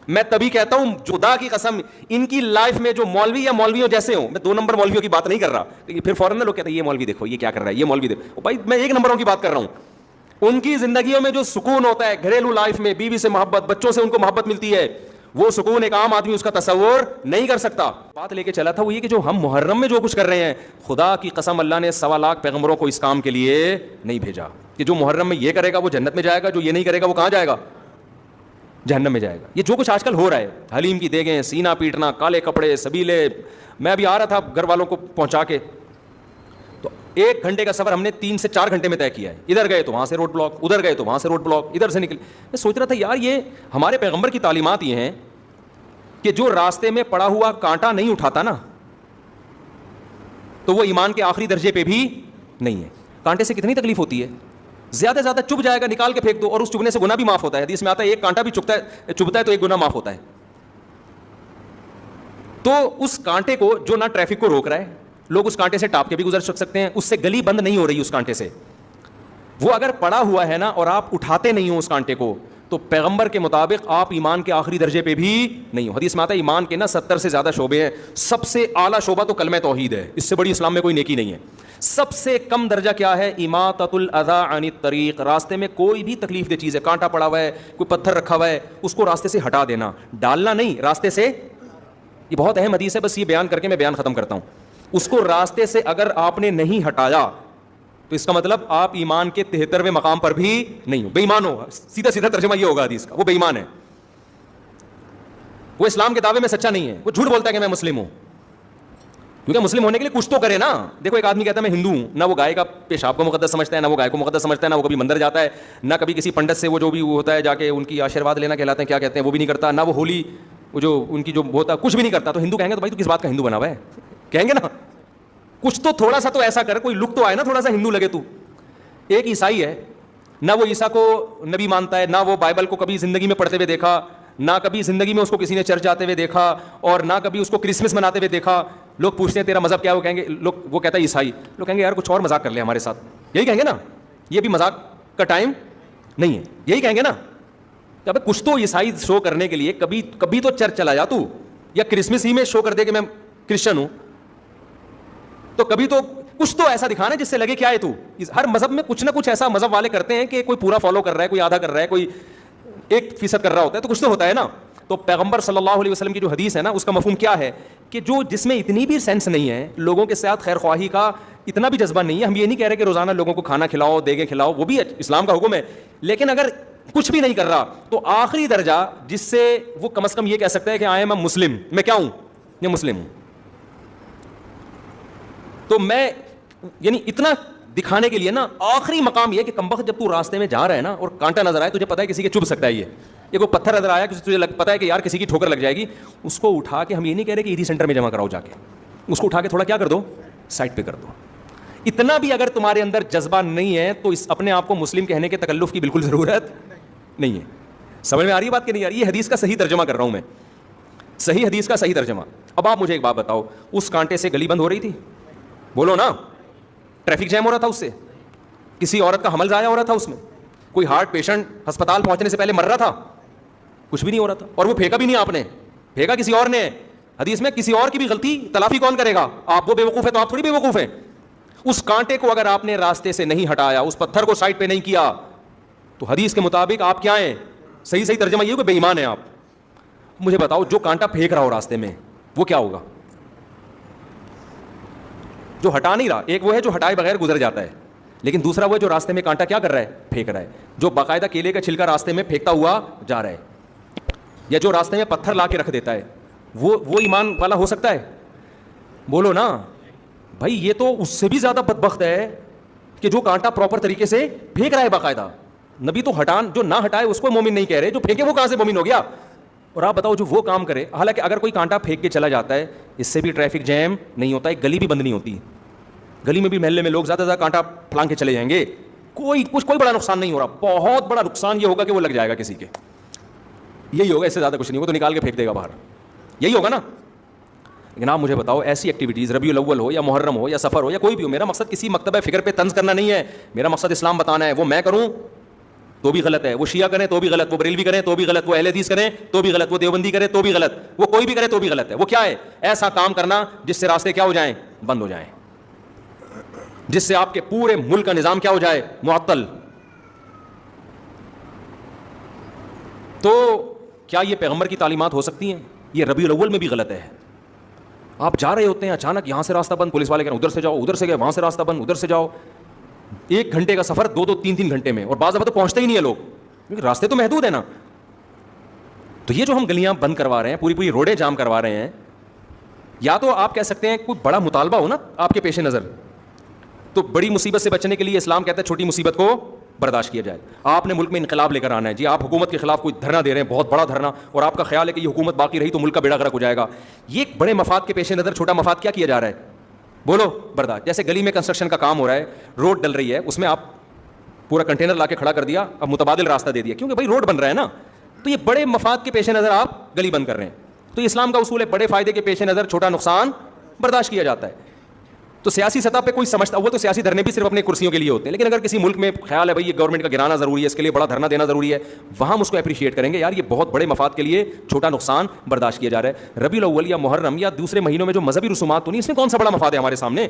میں تبھی کہتا ہوں خدا کی قسم, ان کی لائف میں جو مولوی یا مولویوں جیسے ہوں, میں 2 نمبر مولویوں کی بات نہیں کر رہا, پھر فوراً لوگ کہتے ہیں یہ مولوی دیکھو یہ کیا کر رہا ہے, یہ مولوی دیکھو. بھائی میں 1 نمبروں کی بات کر رہا ہوں. ان کی زندگیوں میں جو سکون ہوتا ہے گھریلو لائف میں, بیوی سے محبت, بچوں سے ان کو محبت ملتی ہے, وہ سکون ایک عام آدمی اس کا تصور نہیں کر سکتا. بات لے کے چلا تھا وہ یہ کہ جو ہم محرم میں جو کچھ کر رہے ہیں, خدا کی قسم اللہ نے 1.25 لاکھ پیغمبروں کو اس کام کے لیے نہیں بھیجا کہ جو محرم میں یہ کرے گا وہ جنت میں جائے گا, جو یہ نہیں کرے گا وہ کہاں جائے گا؟ جہنم میں جائے گا. یہ جو کچھ آج کل ہو رہا ہے, حلیم کی دیگیں, سینہ پیٹنا, کالے کپڑے, سبیلے. میں ابھی آ رہا تھا گھر والوں کو پہنچا کے, تو 1 گھنٹے کا سفر ہم نے 3 سے 4 گھنٹے میں طے کیا ہے. ادھر گئے تو وہاں سے روڈ بلاک, ادھر گئے تو وہاں سے روڈ بلاک, ادھر سے نکلے. میں سوچ رہا تھا یار یہ ہمارے پیغمبر کی تعلیمات یہ ہیں کہ جو راستے میں پڑا ہوا کانٹا نہیں اٹھاتا نا, تو وہ ایمان کے آخری درجے پہ بھی نہیں ہے. کانٹے سے کتنی تکلیف ہوتی ہے, زیادہ سے زیادہ چبھ جائے گا, نکال کے پھینک دو, اور اس چبھنے سے گناہ بھی معاف ہوتا ہے. حدیث میں آتا ہے 1 کانٹا بھی چبھتا ہے تو 1 گناہ معاف ہوتا ہے. تو اس کانٹے کو جو نہ ٹریفک کو روک رہا ہے, لوگ اس کانٹے سے ٹاپ کے بھی گزر سکتے ہیں, اس سے گلی بند نہیں ہو رہی اس کانٹے سے, وہ اگر پڑا ہوا ہے نا اور آپ اٹھاتے نہیں ہو اس کانٹے کو, تو پیغمبر کے مطابق آپ ایمان کے آخری درجے پہ بھی نہیں ہو. حدیث میں آتا ہے ایمان کے نا 70 سے زیادہ شعبے ہیں, سب سے اعلیٰ شعبہ تو کلمہ توحید ہے, اس سے بڑی اسلام میں کوئی نیکی نہیں ہے. سب سے کم درجہ کیا ہے؟ اماطۃ الاذی عن الطریق, راستے میں کوئی بھی تکلیف دہ چیز ہے, کانٹا پڑا ہوا ہے, کوئی پتھر رکھا ہوا ہے, اس کو راستے سے ہٹا دینا, ڈالنا نہیں, راستے سے. یہ بہت اہم حدیث ہے, بس یہ بیان کر کے میں بیان ختم کرتا ہوں. اس کو راستے سے اگر آپ نے نہیں ہٹایا تو اس کا مطلب آپ ایمان کے 73ویں مقام پر بھی نہیں ہو, بے ایمان ہو. سیدھا سیدھا ترجمہ یہ ہوگا حدیث کا, وہ بے ایمان ہے. وہ اسلام کے دعوے میں سچا نہیں ہے, وہ جھوٹ بولتا ہے کہ میں مسلم ہوں, کیونکہ مسلم ہونے کے لیے کچھ تو کرے نا. دیکھو ایک آدمی کہتا ہے میں ہندو ہوں, نہ وہ گائے کا پیشاب کو مقدس سمجھتا ہے, نہ وہ گائے کو مقدس سمجھتا ہے, نہ وہ کبھی مندر جاتا ہے, نہ کبھی کسی پنڈت سے وہ جو بھی ہوتا ہے جا کے ان کی آشیرواد لینا کہلاتے ہیں, کیا کہتے ہیں, وہ بھی نہیں کرتا, نہ وہ ہولی وہ جو ان کی جو ہوتا ہے کچھ بھی نہیں کرتا. تو ہندو کہیں گے تو بھائی تو کس بات کا ہندو بنا ہوا ہے, کہیں گے نا کچھ تو تھوڑا سا تو ایسا کر, کوئی لک تو آئے نا, تھوڑا سا ہندو لگے تو. ایک عیسائی ہے, نہ وہ عیسیٰ کو نبی مانتا ہے, نہ وہ بائبل کو کبھی زندگی میں پڑھتے ہوئے دیکھا, نہ کبھی زندگی میں اس کو کسی نے چرچ جاتے ہوئے دیکھا, اور نہ کبھی اس کو کرسمس مناتے ہوئے دیکھا. لوگ پوچھتے ہیں تیرا مذہب کیا ہے, وہ کہیں گے وہ کہتا ہے عیسائی. لوگ کہیں گے یار کچھ اور مذاق کر لے ہمارے ساتھ, یہی کہیں گے نا, یہ بھی مذاق کا ٹائم نہیں ہے, یہی کہیں گے نا. اب کچھ تو عیسائی شو کرنے کے لیے کبھی تو چرچ چلا جا تو, یا کرسمس ہی میں شو کر دے کہ میں کرسچن ہوں, تو کبھی تو کچھ تو ایسا دکھانا جس سے لگے کیا ہے تو. ہر مذہب میں کچھ نہ کچھ ایسا مذہب والے کرتے ہیں کہ کوئی پورا فالو کر رہا ہے, کوئی آدھا کر رہا ہے, کوئی 1% کر رہا ہوتا ہے, تو کچھ تو ہوتا ہے نا. تو پیغمبر صلی اللہ علیہ وسلم کی جو حدیث ہے نا, اس کا مفہوم کیا ہے کہ جس میں اتنی بھی سینس نہیں ہے, لوگوں کے ساتھ خیر خواہی کا اتنا بھی جذبہ نہیں ہے. ہم یہ نہیں کہہ رہے کہ روزانہ لوگوں کو کھانا کھلاؤ, دیگیں کھلاؤ, وہ بھی اسلام کا حکم ہے, لیکن اگر کچھ بھی نہیں کر رہا تو آخری درجہ جس سے وہ کم از کم یہ کہہ سکتا ہے کہ آئی ایم اے مسلم, میں کیا ہوں, یہ مسلم ہوں. تو میں یعنی اتنا دکھانے کے لیے نا, آخری مقام یہ کہ کمبخت جب تو راستے میں جا رہا ہے نا اور کانٹا نظر آئے, تجھے پتا ہے کسی کے چبھ سکتا ہے, یہ کوئی پتھر نظر آیا تجھے پتا ہے کہ یار کسی کی ٹھوکر لگ جائے گی, اس کو اٹھا کے, ہم یہ نہیں کہہ رہے کہ ایدھی سینٹر میں جمع کراؤ جا کے, اس کو اٹھا کے تھوڑا کیا کر دو, سائڈ پہ کر دو. اتنا بھی اگر تمہارے اندر جذبہ نہیں ہے تو اس اپنے آپ کو مسلم کہنے کے تکلف کی بالکل ضرورت نہیں ہے. سمجھ میں آ رہی ہے بات کہ نہیں آ رہی؟ یہ حدیث کا صحیح ترجمہ کر رہا ہوں میں, صحیح حدیث کا صحیح ترجمہ. اب آپ مجھے ایک بات بتاؤ, اس کانٹے سے گلی بند ہو رہی تھی؟ بولو نا. ٹریفک جیم ہو رہا تھا اس سے, کسی عورت کا حمل ضائع ہو رہا تھا اس میں, کوئی ہارٹ پیشنٹ ہسپتال پہنچنے سے پہلے مر رہا تھا, کچھ بھی نہیں ہو رہا تھا, اور وہ پھینکا بھی نہیں آپ نے, پھینکا کسی اور نے. حدیث میں کسی اور کی بھی غلطی تلافی کون کرے گا؟ آپ. وہ بے وقوف ہے تو آپ تھوڑی بے وقوف ہیں. اس کانٹے کو اگر آپ نے راستے سے نہیں ہٹایا, اس پتھر کو سائڈ پہ نہیں کیا, تو حدیث کے مطابق آپ کیا ہیں؟ صحیح ترجمہ یہ کہ بے ایمان ہیں آپ. مجھے بتاؤ, جو کانٹا پھینک رہا ہو راستے میں وہ کیا ہوگا؟ جو ہٹا نہیں رہا, ایک وہ ہے جو ہٹائے بغیر گزر جاتا ہے, لیکن دوسرا وہ ہے جو راستے میں کانٹا کیا کر رہا ہے, پھینک رہا ہے, جو باقاعدہ کیلے کا چھلکا راستے میں پھینکتا ہوا جا رہا ہے, یا جو راستے میں پتھر لا کے رکھ دیتا ہے, وہ ایمان والا ہو سکتا ہے؟ بولو نا بھائی. یہ تو اس سے بھی زیادہ بدبخت ہے کہ جو کانٹا پراپر طریقے سے پھینک رہا ہے باقاعدہ. نبی تو جو نہ ہٹائے اس کو مومن نہیں کہہ رہے, جو پھینکے وہ کہاں سے مومن ہو گیا؟ اور آپ بتاؤ جو وہ کام کرے, حالانکہ اگر کوئی کانٹا پھینک کے چلا جاتا ہے اس سے بھی ٹریفک جیم نہیں ہوتا ہے, گلی بھی بند نہیں ہوتی, گلی میں بھی محلے میں لوگ زیادہ سے زیادہ کانٹا پھلانگ کے چلے جائیں گے, کوئی بڑا نقصان نہیں ہو رہا. بہت بڑا نقصان یہ ہوگا کہ وہ لگ جائے گا کسی کے, یہی ہوگا, اس سے زیادہ کچھ نہیں. وہ تو نکال کے پھینک دے گا باہر, یہی ہوگا نا. لیکن آپ مجھے بتاؤ, ایسی ایکٹیویٹیز ربیع الاول ہو یا محرم ہو یا سفر ہو یا کوئی بھی ہو, میرا مقصد کسی مکتبہ فکر پہ طنز کرنا نہیں ہے, میرا مقصد اسلام بتانا ہے. وہ میں کروں تو بھی غلط ہے, وہ شیعہ کریں تو بھی غلط, وہ بریلوی کریں تو بھی غلط, وہ اہل حدیث کریں تو بھی غلط, وہ دیوبندی کرے تو بھی غلط, وہ کوئی بھی کرے تو بھی غلط ہے. وہ کیا ہے؟ ایسا کام کرنا جس سے راستے کیا ہو جائیں, بند ہو جائیں, جس سے آپ کے پورے ملک کا نظام کیا ہو جائے, معطل. تو کیا یہ پیغمبر کی تعلیمات ہو سکتی ہیں؟ یہ ربیع الاول میں بھی غلط ہے. آپ جا رہے ہوتے ہیں, اچانک یہاں سے راستہ بند, پولیس والے کہہ رہے ہیں ادھر سے جاؤ, ادھر سے گئے وہاں سے راستہ بند, ادھر سے جاؤ. 1 گھنٹے کا سفر 2 3 گھنٹے میں, اور بعض دفعہ تو پہنچتے ہی نہیں ہے لوگ, کیونکہ راستے تو محدود ہیں نا. تو یہ جو ہم گلیاں بند کروا رہے ہیں, پوری روڈیں جام کروا رہے ہیں, یا تو آپ کہہ سکتے ہیں کوئی بڑا مطالبہ ہو نا آپ کے پیش نظر, تو بڑی مصیبت سے بچنے کے لیے اسلام کہتا ہے چھوٹی مصیبت کو برداشت کیا جائے. آپ نے ملک میں انقلاب لے کر آنا ہے جی, آپ حکومت کے خلاف کوئی دھرنا دے رہے ہیں, بہت بڑا دھرنا, اور آپ کا خیال ہے کہ یہ حکومت باقی رہی تو ملک کا بیڑا غرق ہو جائے گا. یہ بڑے مفاد کے پیش نظر چھوٹا مفاد کیا رہا ہے؟ بولو, برداشت. جیسے گلی میں کنسٹرکشن کا کام ہو رہا ہے, روڈ ڈل رہی ہے, اس میں آپ پورا کنٹینر لا کے کھڑا کر دیا, اب متبادل راستہ دے دیا, کیونکہ بھائی روڈ بن رہا ہے نا, تو یہ بڑے مفاد کے پیش نظر آپ گلی بند کر رہے ہیں. تو اسلام کا اصول ہے بڑے فائدے کے پیش نظر چھوٹا نقصان برداشت کیا جاتا ہے. تو سیاسی سطح پہ کوئی سمجھتا, وہ تو سیاسی دھرنے بھی صرف اپنے کرسیوں کے لیے ہوتے ہیں, لیکن اگر کسی ملک میں خیال ہے بھائی یہ گورنمنٹ کا گرانا ضروری ہے, اس کے لیے بڑا دھرنا دینا ضروری ہے, وہاں ہم اس کو اپریشیٹ کریں گے, یار یہ بہت بڑے مفاد کے لیے چھوٹا نقصان برداشت کیا جا رہا ہے. ربیع الاول یا محرم یا دوسرے مہینوں میں جو مذہبی رسومات تو نہیں, اس میں کون سا بڑا مفاد ہے ہمارے سامنے؟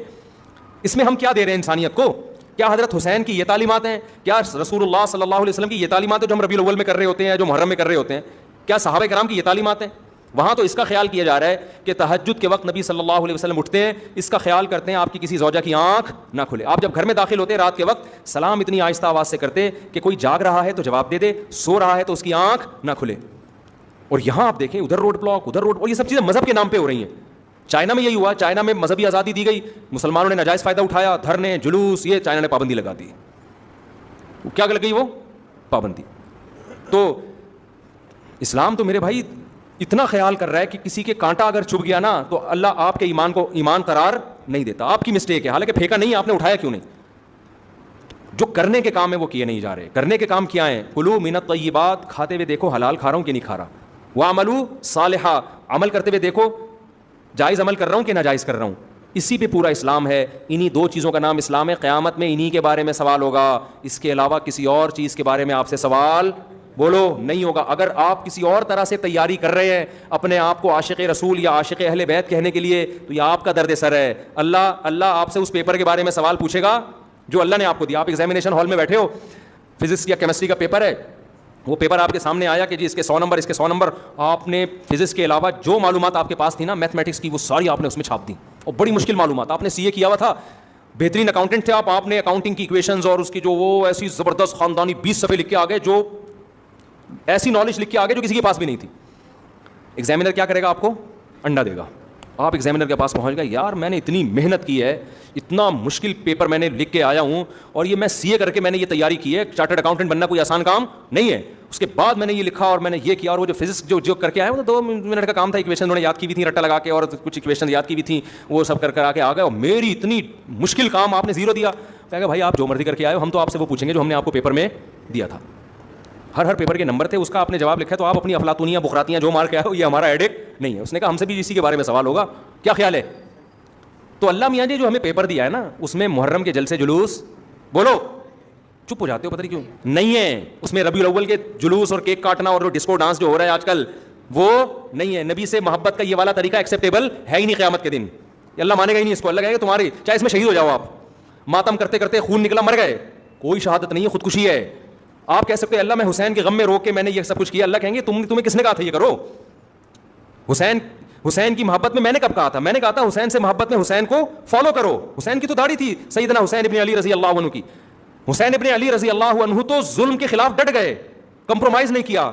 اس میں ہم کیا دے رہے ہیں انسانیت کو؟ کیا حضرت حسین کی یہ تعلیمات ہیں؟ کیا رسول اللہ صلی اللہ علیہ وسلم کی یہ تعلیمات ہیں جو ہم ربیع الاول میں کر رہے ہوتے ہیں, جو محرم میں کر رہے ہوتے ہیں؟ کیا صحابہ کرام کی یہ تعلیمات ہیں؟ وہاں تو اس کا خیال کیا جا رہا ہے کہ تہجد کے وقت نبی صلی اللہ علیہ وسلم اٹھتے ہیں, اس کا خیال کرتے ہیں آپ کی کسی زوجہ کی آنکھ نہ کھلے. آپ جب گھر میں داخل ہوتے رات کے وقت سلام اتنی آہستہ آواز سے کرتے کہ کوئی جاگ رہا ہے تو جواب دے دے, سو رہا ہے تو اس کی آنکھ نہ کھلے. اور یہاں آپ دیکھیں ادھر روڈ بلاک, ادھر روڈ, اور یہ سب چیزیں مذہب کے نام پہ ہو رہی ہیں. چائنا میں یہی ہوا, چائنا میں مذہبی آزادی دی گئی, مسلمانوں نے ناجائز فائدہ اٹھایا, دھرنے جلوس, یہ چائنا نے پابندی لگا دی. کیا لگ گئی وہ پابندی. تو اسلام تو میرے بھائی اتنا خیال کر رہا ہے کہ کسی کے کانٹا اگر چبھ گیا نا تو اللہ آپ کے ایمان کو ایمان قرار نہیں دیتا. آپ کی مسٹیک ہے, حالانکہ پھینکا نہیں, آپ نے اٹھایا کیوں نہیں. جو کرنے کے کام ہے وہ کیے نہیں جا رہے. کرنے کے کام کیا ہیں؟ کلوا من الطیبات, کھاتے ہوئے دیکھو حلال کھا رہا ہوں کہ نہیں کھا رہا. واعملوا صالحا, عمل کرتے ہوئے دیکھو جائز عمل کر رہا ہوں کہ ناجائز کر رہا ہوں. اسی پہ پورا اسلام ہے. انہی دو چیزوں کا نام اسلام ہے. قیامت میں انہی کے بارے میں سوال ہوگا, اس کے علاوہ کسی اور چیز کے بارے میں آپ سے سوال بولو نہیں ہوگا. اگر آپ کسی اور طرح سے تیاری کر رہے ہیں اپنے آپ کو عاشق رسول یا عاشق اہل بیت کہنے کے لیے تو یہ آپ کا درد سر ہے. اللہ آپ سے اس پیپر کے بارے میں سوال پوچھے گا جو اللہ نے آپ کو دیا. آپ ایگزامینیشن ہال میں بیٹھے ہو, فزکس یا کیمسٹری کا پیپر ہے, وہ پیپر آپ کے سامنے آیا کہ جی اس کے 100 نمبر, اس کے 100 نمبر. آپ نے فزکس کے علاوہ جو معلومات آپ کے پاس تھی نا میتھمیٹکس کی, وہ ساری آپ نے اس میں چھاپ دی. اور بڑی مشکل معلومات, آپ نے سی اے کیا ہوا تھا, بہترین اکاؤنٹنٹ تھے آپ نے اکاؤنٹنگ کی ایکویشنز اور اس کی جو وہ ایسی زبردست خاندانی 20 صفحے لکھ کے آگے, جو ایسی نالج لکھ کے آگے جو کسی کے پاس بھی نہیں تھی. ایگزامینر کیا کرے گا؟ آپ کو انڈا دے گا. آپ ایگزامینر کے پاس پہنچ گئے, یار میں نے اتنی محنت کی ہے, اتنا مشکل پیپر میں نے لکھ کے آیا ہوں, اور یہ میں سی اے کر کے میں نے یہ تیاری کی ہے. چارٹرڈ اکاؤنٹنٹ بننا کوئی آسان کام نہیں ہے. اس کے بعد میں نے یہ لکھا اور میں نے یہ کیا, اور وہ جو فزکس جو کر کے آیا وہ 2 منٹ کا کام تھا. ایکویشن انہوں نے یاد کی ہوئی تھی رٹا لگا کے, اور کچھ ایکویشن یاد کی ہوئی تھیں, وہ سب کر آ کے آ گئے. اور میری اتنی مشکل کام آپ نے 0 دیا. کہا کہ بھائی آپ جو مرضی کر کے آئے ہو, ہم تو آپ سے وہ پوچھیں گے جو ہم نے آپ کو پیپر میں دیا تھا. ہر پیپر کے نمبر تھے, اس کا آپ نے جواب لکھا, تو آپ اپنی افلاطونیاں بخراتیاں جو مار کے آئے ہو یہ ہمارا ہیڈیک نہیں ہے. اس نے کہا ہم سے بھی اسی کے بارے میں سوال ہوگا, کیا خیال ہے؟ تو اللہ میاں جی جو ہمیں پیپر دیا ہے نا, اس میں محرم کے جلسے جلوس, بولو چپ ہو جاتے ہو پتہ نہیں کیوں, نہیں ہے. اس میں ربیع الاول کے جلوس اور کیک کاٹنا اور ڈسکو ڈانس جو ہو رہا ہے آج کل, وہ نہیں ہے. نبی سے محبت کا یہ والا طریقہ ایکسیپٹیبل ہے ہی نہیں. قیامت کے دن اللہ مانے گا ہی نہیں اس کو. اللہ کہے گا تمہاری چاہے اس میں شہید ہو جاؤ, آپ ماتم کرتے کرتے خون نکلا مر گئے, کوئی شہادت نہیں ہے, خودکشی ہے. آپ کہہ سکتے ہیں اللہ میں حسین کے غم میں رو کے میں نے یہ سب کچھ کیا. اللہ کہیں گے تمہیں کس نے کہا تھا یہ کرو؟ حسین کی محبت میں نے کب کہا تھا؟ میں نے کہا تھا حسین سے محبت میں حسین کو فالو کرو. حسین کی تو داڑھی تھی, سیدنا حسین ابن علی رضی اللہ عنہ کی. حسین ابن علی رضی اللہ عنہ تو ظلم کے خلاف ڈٹ گئے, کمپرومائز نہیں کیا.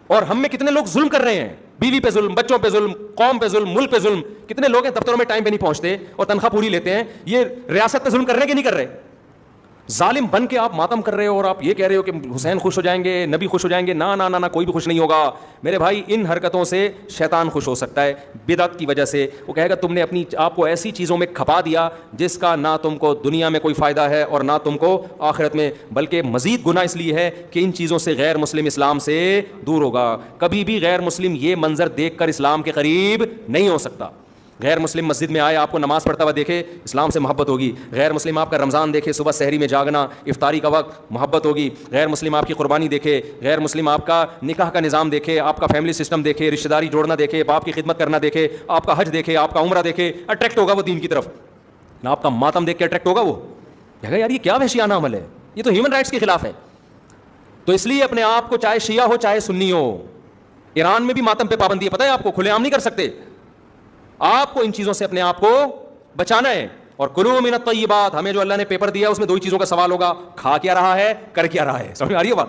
اور ہم میں کتنے لوگ ظلم کر رہے ہیں, بیوی پہ ظلم, بچوں پہ ظلم, قوم پہ ظلم, ملک پہ ظلم. کتنے لوگ ہیں دفتروں میں ٹائم پہ نہیں پہنچتے اور تنخواہ پوری لیتے ہیں. یہ ریاست پہ ظلم کر رہے ہیں کہ نہیں کر رہے؟ ظالم بن کے آپ ماتم کر رہے ہو اور آپ یہ کہہ رہے ہو کہ حسین خوش ہو جائیں گے, نبی خوش ہو جائیں گے. نہ نہ نہ, کوئی بھی خوش نہیں ہوگا میرے بھائی. ان حرکتوں سے شیطان خوش ہو سکتا ہے, بدعت کی وجہ سے. وہ کہے گا تم نے اپنی آپ کو ایسی چیزوں میں کھپا دیا جس کا نہ تم کو دنیا میں کوئی فائدہ ہے اور نہ تم کو آخرت میں, بلکہ مزید گناہ اس لیے ہے کہ ان چیزوں سے غیر مسلم اسلام سے دور ہوگا. کبھی بھی غیر مسلم یہ منظر دیکھ کر اسلام کے قریب نہیں ہو سکتا. غیر مسلم مسجد میں آئے, آپ کو نماز پڑھتا ہوا دیکھے, اسلام سے محبت ہوگی. غیر مسلم آپ کا رمضان دیکھے, صبح سحری میں جاگنا, افطاری کا وقت, محبت ہوگی. غیر مسلم آپ کی قربانی دیکھے, غیر مسلم آپ کا نکاح کا نظام دیکھے, آپ کا فیملی سسٹم دیکھے, رشتہ داری جوڑنا دیکھے, باپ کی خدمت کرنا دیکھے, آپ کا حج دیکھے, آپ کا عمرہ دیکھے, اٹریکٹ ہوگا وہ دین کی طرف. نہ آپ کا ماتم دیکھ کے اٹریکٹ ہوگا, وہ کہے گا یار یہ کیا وحشیانہ عمل ہے, یہ تو ہیومن رائٹس کے خلاف ہے. تو اس لیے اپنے آپ کو چاہے شیعہ ہو چاہے سنی ہو, ایران میں بھی ماتم پہ پابندی ہے, پتہ ہے آپ کو, کھلے عام نہیں کر سکتے. آپ کو ان چیزوں سے اپنے آپ کو بچانا ہے. اور کلوا من الطیبات, ہمیں جو اللہ نے پیپر دیا اس میں 2 ہی چیزوں کا سوال ہوگا, کھا کیا رہا ہے, کر کیا رہا ہے. سمجھ میں آ رہی ہے بات؟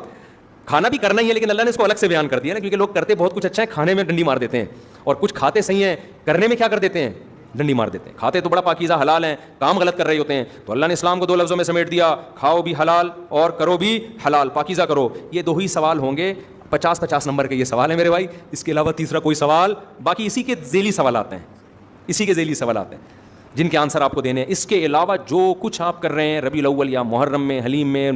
کھانا بھی کرنا ہی ہے, لیکن اللہ نے اس کو الگ سے بیان کر دیا نا, کیونکہ لوگ کرتے بہت کچھ اچھا ہے, کھانے میں ڈنڈی مار دیتے ہیں, اور کچھ کھاتے صحیح ہیں, کرنے میں کیا کر دیتے ہیں, ڈنڈی مار دیتے ہیں. کھاتے تو بڑا پاکیزہ حلال ہیں, کام غلط کر رہے ہوتے ہیں. تو اللہ نے اسلام کو 2 لفظوں میں سمیٹ دیا, کھاؤ بھی حلال اور کرو بھی حلال, پاکیزہ کرو. یہ 2 ہی سوال ہوں گے, 50 نمبر کے یہ سوال ہے میرے بھائی. اس کے علاوہ تیسرا کوئی سوال, باقی اسی کے ذیلی سوالات ہیں, اسی کے ذیلی سوالات ہیں جن کے آنسر آپ کو دینے ہیں. اس کے علاوہ جو کچھ آپ کر رہے ہیں ربیع الاول یا محرم میں, حلیم میں,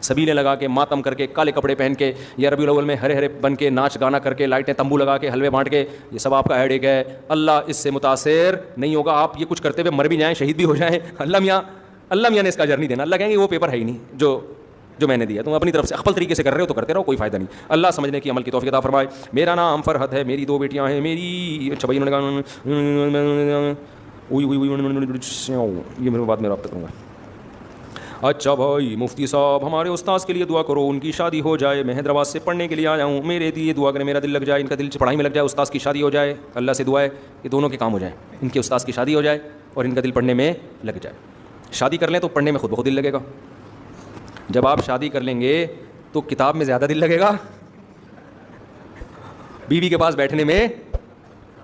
سبیلیں لگا کے, ماتم کر کے, کالے کپڑے پہن کے, یا ربیع الاول میں ہرے ہرے بن کے, ناچ گانا کر کے, لائٹیں تمبو لگا کے, حلوے بانٹ کے, یہ سب آپ کا ہیڈیک ہے. اللہ اس سے متاثر نہیں ہوگا. آپ یہ کچھ کرتے ہوئے مر بھی جائیں, شہید بھی ہو جائیں, اللہ میاں نے اس کا اجر نہیں دینا. اللہ کہیں گے وہ پیپر ہے ہی نہیں جو میں نے دیا, تم اپنی طرف سے اخبل طریقے سے کر رہے ہو تو کرتے رہو, کوئی فائدہ نہیں. اللہ سمجھنے کی عمل کی توفیق عطا فرمائے. میرا نام فرحت ہے, میری 2 بیٹیاں ہیں, میری اچھا بھائی انہوں نے کہا یہ میرے بعد میں رابطہ کروں گا. اچھا بھائی مفتی صاحب ہمارے استاذ کے لیے دعا کرو, ان کی شادی ہو جائے, میں حیدرآباد سے پڑھنے کے لیے آیا ہوں, میرے لیے دعا کریں, میرا دل لگ جائے, ان کا دل پڑھائی میں لگ جائے, استاذ کی شادی ہو جائے. اللہ سے دعا ہے کہ دونوں کے کام ہو جائیں, ان کے استاذ کی شادی ہو جائے اور ان کا دل پڑھنے میں لگ جائے. شادی کر لیں تو پڑھنے میں خود بخود دل لگے گا. جب آپ شادی کر لیں گے تو کتاب میں زیادہ دل لگے گا بیوی کے پاس بیٹھنے میں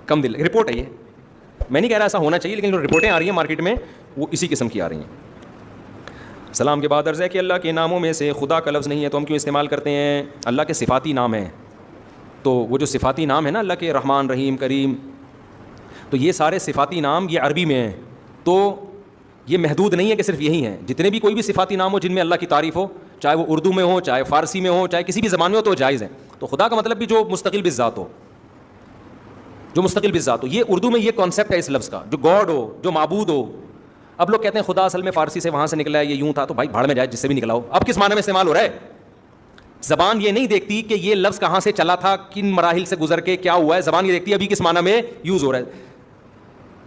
کم دل. رپورٹ ہے یہ, میں نہیں کہہ رہا ایسا ہونا چاہیے, لیکن جو رپورٹیں آ رہی ہیں مارکیٹ میں وہ اسی قسم کی آ رہی ہیں. سلام کے بعد عرض ہے کہ اللہ کے ناموں میں سے خدا کا لفظ نہیں ہے تو ہم کیوں استعمال کرتے ہیں؟ اللہ کے صفاتی نام ہیں, تو وہ جو صفاتی نام ہے نا اللہ کے, رحمان رحیم کریم, تو یہ سارے صفاتی نام یہ عربی میں ہیں, تو یہ محدود نہیں ہے کہ صرف یہی ہیں. جتنے بھی کوئی بھی صفاتی نام ہو جن میں اللہ کی تعریف ہو, چاہے وہ اردو میں ہو, چاہے فارسی میں ہو, چاہے کسی بھی زبان میں ہو, تو جائز ہے. تو خدا کا مطلب بھی جو مستقل بالذات ہو, جو مستقل بالذات ہو. یہ اردو میں یہ کانسیپٹ ہے اس لفظ کا, جو گاڈ ہو, جو معبود ہو. اب لوگ کہتے ہیں خدا اصل میں فارسی سے وہاں سے نکلا ہے, یہ یوں تھا, تو بھائی بھاڑ میں جائے جس سے بھی نکلا ہو. اب کس معنی میں استعمال ہو رہا ہے؟ زبان یہ نہیں دیکھتی کہ یہ لفظ کہاں سے چلا تھا, کن مراحل سے گزر کے کیا ہوا ہے. زبان یہ دیکھتی ہے ابھی کس معنی میں یوز ہو رہا ہے.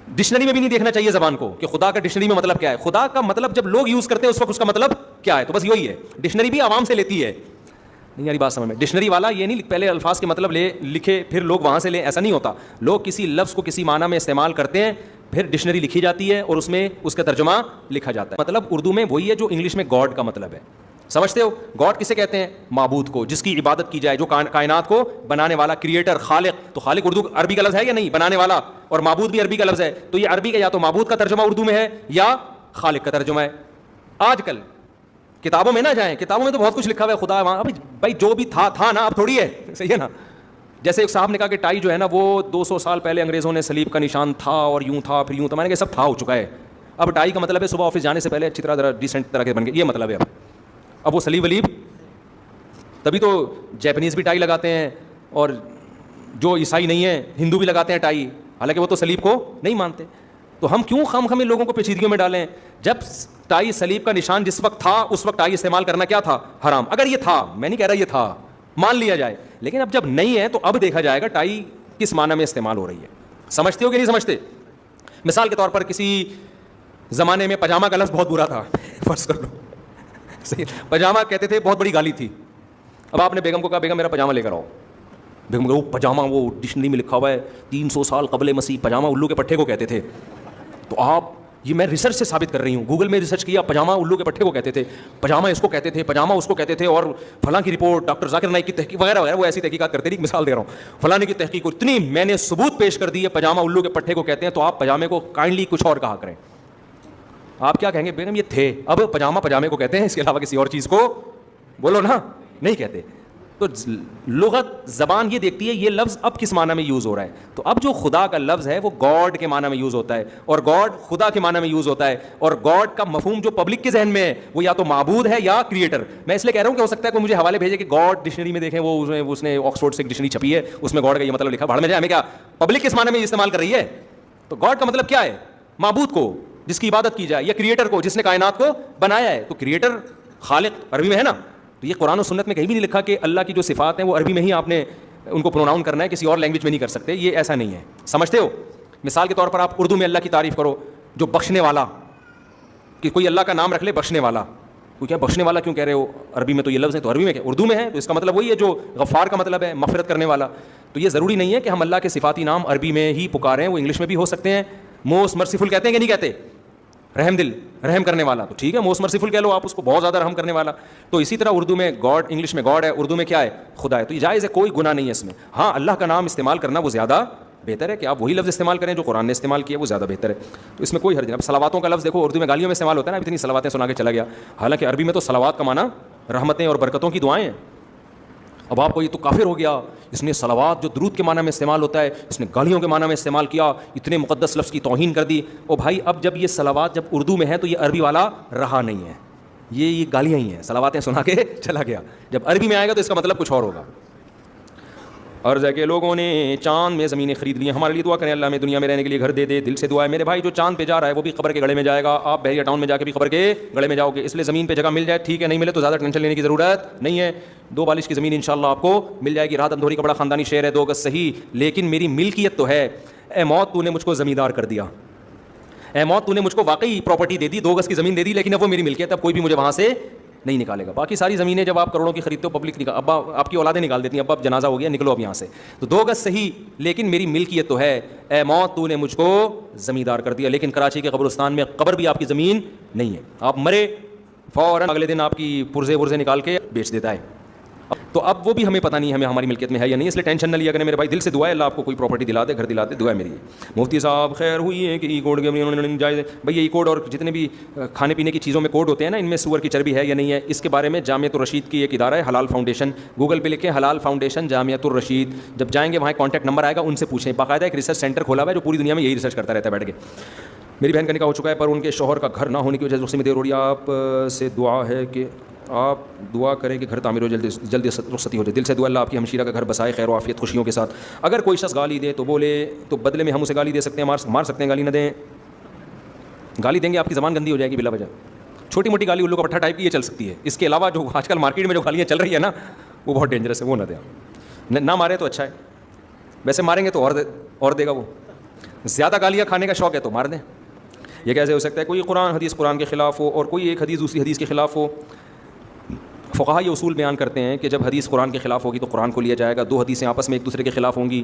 ڈکشنری میں بھی نہیں دیکھنا چاہیے زبان کو کہ خدا کا ڈکشنری میں مطلب کیا ہے. خدا کا مطلب جب لوگ یوز کرتے ہیں اس وقت اس کا مطلب کیا ہے, تو بس یہی ہے. ڈکشنری بھی عوام سے لیتی ہے, نہیں یاری بات سمجھ میں. ڈکشنری والا یہ نہیں پہلے الفاظ کے مطلب لکھے پھر لوگ وہاں سے لیں, ایسا نہیں ہوتا. لوگ کسی لفظ کو کسی معنی میں استعمال کرتے ہیں, پھر ڈکشنری لکھی جاتی ہے اور اس میں اس کا ترجمہ لکھا جاتا ہے. مطلب اردو میں وہی ہے جو انگلش میں گاڈ کا مطلب ہے. سمجھتے ہو گاڈ کسے کہتے ہیں؟ معبود کو, جس کی عبادت کی جائے, جو کائنات کو بنانے والا, کریٹر, خالق. تو خالق اردو عربی کا لفظ ہے یا نہیں؟ بنانے والا. اور معبود بھی عربی کا لفظ ہے. تو یہ عربی کا یا تو معبود کا ترجمہ اردو میں ہے یا خالق کا ترجمہ ہے. آج کل کتابوں میں نہ جائیں, کتابوں میں تو بہت کچھ لکھا ہوا ہے خدا وہاں. بھائی جو بھی تھا نا, اب تھوڑی ہے, صحیح ہے نا. جیسے ایک صاحب نے کہا کہ ٹائی جو ہے نا وہ 200 سال پہلے انگریزوں نے صلیب کا نشان تھا اور یوں تھا پھر یوں تھا. میں نے کہا سب تھا ہو چکا ہے. اب ٹائی کا مطلب ہے صبح آفس جانے سے پہلے اچھی طرح ڈیسنٹ طرح کے بن گئے, یہ مطلب ہے. اب وہ صلیب ولیب, تبھی تو جیپنیز بھی ٹائی لگاتے ہیں, اور جو عیسائی نہیں ہیں ہندو بھی لگاتے ہیں ٹائی, حالانکہ وہ تو صلیب کو نہیں مانتے. تو ہم کیوں خام ان لوگوں کو پیچیدگیوں میں ڈالیں؟ جب ٹائی صلیب کا نشان جس وقت تھا اس وقت ٹائی استعمال کرنا کیا تھا؟ حرام. اگر یہ تھا, میں نہیں کہہ رہا یہ تھا, مان لیا جائے, لیکن اب جب نہیں ہے تو اب دیکھا جائے گا ٹائی کس معنی میں استعمال ہو رہی ہے. سمجھتے ہو کہ نہیں سمجھتے؟ مثال کے طور پر کسی زمانے میں پاجامہ کا لفظ بہت برا تھا, فرض کر لو, صحیح, پاجامہ کہتے تھے, بہت بڑی گالی تھی. اب آپ نے بیگم کو کہا بیگم میرا پاجامہ لے کر آؤ. بیگم کو وہ پاجامہ, وہ ڈکشنری میں لکھا ہوا ہے 300 سال قبل مسیح پاجامہ الو کے پٹھے کو کہتے تھے. تو آپ, یہ میں ریسرچ سے ثابت کر رہی ہوں, گوگل میں ریسرچ کیا, پاجامہ الو کے پٹھے کو کہتے تھے, پاجامہ اس کو کہتے تھے, پاجامہ اس کو کہتے تھے, اور فلاں کی رپورٹ, ڈاکٹر ذاکر نائک کی تحقیق وغیرہ وغیرہ, وہ ایسی تحقیقات کرتے. ایک مثال دے رہا ہوں, فلاں کی تحقیق اتنی میں نے ثبوت پیش کر دی ہے پاجامہ الو کے پٹھے کو کہتے ہیں. تو آپ پاجامے کو کائنڈلی کچھ اور کہا کریں. آپ کیا کہیں گے؟ بیگم یہ تھے, اب پاجامہ پاجامے کو کہتے ہیں, اس کے علاوہ کسی اور چیز کو بولو نا, نہیں کہتے. تو لغت, زبان یہ دیکھتی ہے یہ لفظ اب کس معنی میں یوز ہو رہا ہے. تو اب جو خدا کا لفظ ہے وہ گاڈ کے معنی میں یوز ہوتا ہے, اور گاڈ خدا کے معنی میں یوز ہوتا ہے. اور گاڈ کا مفہوم جو پبلک کے ذہن میں ہے وہ یا تو معبود ہے یا کریٹر. میں اس لیے کہہ رہا ہوں کہ ہو سکتا ہے کوئی مجھے حوالے بھیجے کہ گاڈ ڈکشنری میں دیکھیں, وہ اس نے آکسفورڈ سے ایک ڈکشنری چھپی ہے, اس میں گاڈ کا یہ مطلب لکھا. بھاڑ میں جائے, ہمیں کیا پبلک کس معنی میں استعمال کر رہی ہے. تو گاڈ کا مطلب کیا ہے؟ معبود کو جس کی عبادت کی جائے, یا کریٹر کو جس نے کائنات کو بنایا ہے. تو کریٹر, خالق عربی میں ہے نا. تو یہ قرآن و سنت میں کہیں بھی نہیں لکھا کہ اللہ کی جو صفات ہیں وہ عربی میں ہی آپ نے ان کو پروناؤن کرنا ہے, کسی اور لینگویج میں نہیں کر سکتے. یہ ایسا نہیں ہے. سمجھتے ہو؟ مثال کے طور پر آپ اردو میں اللہ کی تعریف کرو, جو بخشنے والا, کہ کوئی اللہ کا نام رکھ لے بخشنے والا. تو کیا بخشنے والا کیوں کہہ رہے ہو؟ عربی میں تو یہ لفظ ہے, تو عربی میں کیا اردو میں ہے, تو اس کا مطلب وہی ہے جو غفار کا مطلب ہے, مغفرت کرنے والا. تو یہ ضروری نہیں ہے کہ ہم اللہ کے صفاتی نام عربی میں ہی پکاریں, وہ انگلش میں بھی ہو سکتے ہیں. موسٹ مرسیفل کہتے ہیں کہ نہیں کہتے؟ رحم دل, رحم کرنے والا. تو ٹھیک ہے, موسٹ مرسیفل کہہ لو آپ اس کو, بہت زیادہ رحم کرنے والا. تو اسی طرح اردو میں گاڈ, انگلش میں گاڈ ہے, اردو میں کیا ہے؟ خدا ہے. تو یہ جائز ہے, کوئی گناہ نہیں ہے اس میں. ہاں اللہ کا نام استعمال کرنا وہ زیادہ بہتر ہے کہ آپ وہی لفظ استعمال کریں جو قرآن نے استعمال کیا, وہ زیادہ بہتر ہے. تو اس میں کوئی حرج نہیں. اب صلواتوں کا لفظ دیکھو, اردو میں گالیوں میں استعمال ہوتا ہے نا, اتنی صلواتیں سنا کے چلا گیا, حالانکہ عربی میں تو صلوات کا معنی رحمتیں اور برکتوں کی دعائیں ہیں. اب آپ کو یہ تو کافر ہو گیا, اس نے صلوات جو درود کے معنی میں استعمال ہوتا ہے اس نے گالیوں کے معنی میں استعمال کیا, اتنے مقدس لفظ کی توہین کر دی. او بھائی, اب جب یہ صلوات جب اردو میں ہے تو یہ عربی والا رہا نہیں ہے, یہ گالیاں ہی ہیں, صلواتیں سنا کے چلا گیا. جب عربی میں آئے گا تو اس کا مطلب کچھ اور ہوگا. عرض ہے کہ لوگوں نے چاند میں زمینیں خرید لی ہیں, ہمارے لیے دعا کریں اللہ میں دنیا میں رہنے کے لیے گھر دے دے. دل سے دعا ہے میرے بھائی, جو چاند پہ جا رہا ہے وہ بھی قبر کے گڑے میں جائے گا, آپ بحریہ ٹاؤن میں جا کے بھی قبر کے گڑے میں جاؤ گے, اس لیے زمین پہ جگہ مل جائے ٹھیک ہے, نہیں ملے تو زیادہ ٹینشن لینے کی ضرورت نہیں ہے. 2 بالش کی زمین انشاءاللہ آپ کو مل جائے گی. رات اندھوری کا بڑا خاندانی شعر ہے, 2 گز صحیح لیکن میری ملکیت تو ہے. اے موت تو نے مجھ کو زمیندار کر دیا, اے موت تو نے مجھ کو واقعی پراپرٹی دے دی, 2 گز کی زمین دے دی, لیکن اب وہ میری ملکیت, اب کوئی بھی مجھے وہاں سے نہیں نکالے گا. باقی ساری زمینیں جب آپ کروڑوں کی خریدتے ہو پبلک اب آپ کی اولادیں نکال دیتی ہیں, اب جنازہ ہو گیا نکلو اب یہاں سے. تو 2 گز صحیح لیکن میری ملکیت تو ہے, اے موت تو نے مجھ کو زمیندار کر دیا. لیکن کراچی کے قبرستان میں قبر بھی آپ کی زمین نہیں ہے, آپ مرے فوراً اگلے دن آپ کی پرزے ورزے نکال کے بیچ دیتا ہے. تو اب وہ بھی ہمیں پتہ نہیں ہے ہمیں ہماری ملکیت میں ہے یا نہیں, اس لیے ٹینشن نہ لیا کریں میرے بھائی. دل سے دعا ہے اللہ آپ کو کوئی پراپرٹی دلا دے, گھر دلا دے, دعا ہے میری. مفتی صاحب خیر ہوئی ہے کہ ای کوڈ کے جائز ہے بھائی. ای کوڈ اور جتنے بھی کھانے پینے کی چیزوں میں کوڈ ہوتے ہیں نا, ان میں سور کی چربی ہے یا نہیں ہے, اس کے بارے میں جامعۃ الرشید کی ایک ادارہ ہے حلال فاؤنڈیشن, گوگل پہ لکھیں حلال فاؤنڈیشن جامعۃ الرشید. جب جائیں گے وہاں کانٹیکٹ نمبر آئے گا, ان سے پوچھیں. باقاعدہ ایک ریسرچ سینٹر کھولا ہوا ہے جو پوری دنیا میں یہی ریسرچ کرتا رہتا ہے بیٹھ کے. میری بہن کا نکاح ہو چکا ہے پر ان کے شوہر کا گھر نہ ہونے کی وجہ سے اس میں دیر ہو رہی ہے. آپ سے دعا ہے کہ آپ دعا کریں کہ گھر تعمیر ہو, جلدی رخصتی ہو جائے. دل سے دعا اللہ آپ کی ہمشیرہ کا گھر بسائے خیر و عافیت خوشیوں کے ساتھ. اگر کوئی شخص گالی دے تو بولے تو بدلے میں ہم اسے گالی دے سکتے ہیں, مار سکتے ہیں, گالی نہ دیں. گالی دیں گے آپ کی زبان گندی ہو جائے گی بلا وجہ. چھوٹی موٹی گالی الو کا پٹھا ٹائپ کی یہ چل سکتی ہے. اس کے علاوہ جو آج کل مارکیٹ میں جو گالیاں چل رہی ہے نا وہ بہت ڈینجرس ہے, وہ نہ دیں. نہ مارے تو اچھا ہے, ویسے ماریں گے تو اور دے گا. وہ زیادہ گالیاں کھانے کا شوق ہے تو مار دیں. یہ کیسے ہو سکتا ہے کوئی حدیث قرآن کے خلاف ہو اور کوئی ایک حدیث دوسری حدیث کے خلاف ہو؟ فقہا یہ اصول بیان کرتے ہیں کہ جب حدیث قرآن کے خلاف ہوگی تو قرآن کو لیا جائے گا, دو حدیثیں آپس میں ایک دوسرے کے خلاف ہوں گی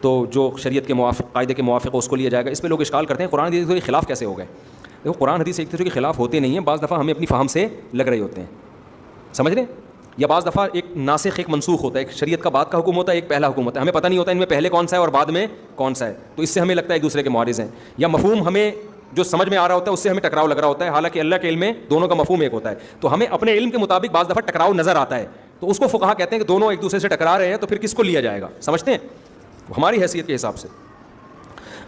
تو جو شریعت کے موافق قاعدے کے موافق ہو اس کو لیا جائے گا. اس پہ لوگ اشکال کرتے ہیں قرآن حدیث کے خلاف کیسے ہو گئے. دیکھو قرآن حدیث ایک دوسرے کے خلاف ہوتے نہیں ہیں, بعض دفعہ ہمیں اپنی فہم سے لگ رہے ہوتے ہیں, سمجھ رہے ہیں, یا بعض دفعہ ایک ناسخ ایک منسوخ ہوتا ہے. ایک شریعت کا بعد کا حکم ہوتا ہے, ایک پہلا حکم ہوتا ہے, ہمیں پتہ نہیں ہوتا ان میں پہلے کون سا ہے اور بعد میں کون سا ہے, تو اس سے ہمیں لگتا ہے ایک دوسرے کے معارض ہیں. یا مفہوم ہمیں جو سمجھ میں آ رہا ہوتا ہے اس سے ہمیں ٹکراؤ لگ رہا ہوتا ہے, حالانکہ اللہ کے علم میں دونوں کا مفہوم ایک ہوتا ہے. تو ہمیں اپنے علم کے مطابق بعض دفعہ ٹکراؤ نظر آتا ہے, تو اس کو فقہا کہتے ہیں کہ دونوں ایک دوسرے سے ٹکرا رہے ہیں تو پھر کس کو لیا جائے گا, سمجھتے ہیں, ہماری حیثیت کے حساب سے.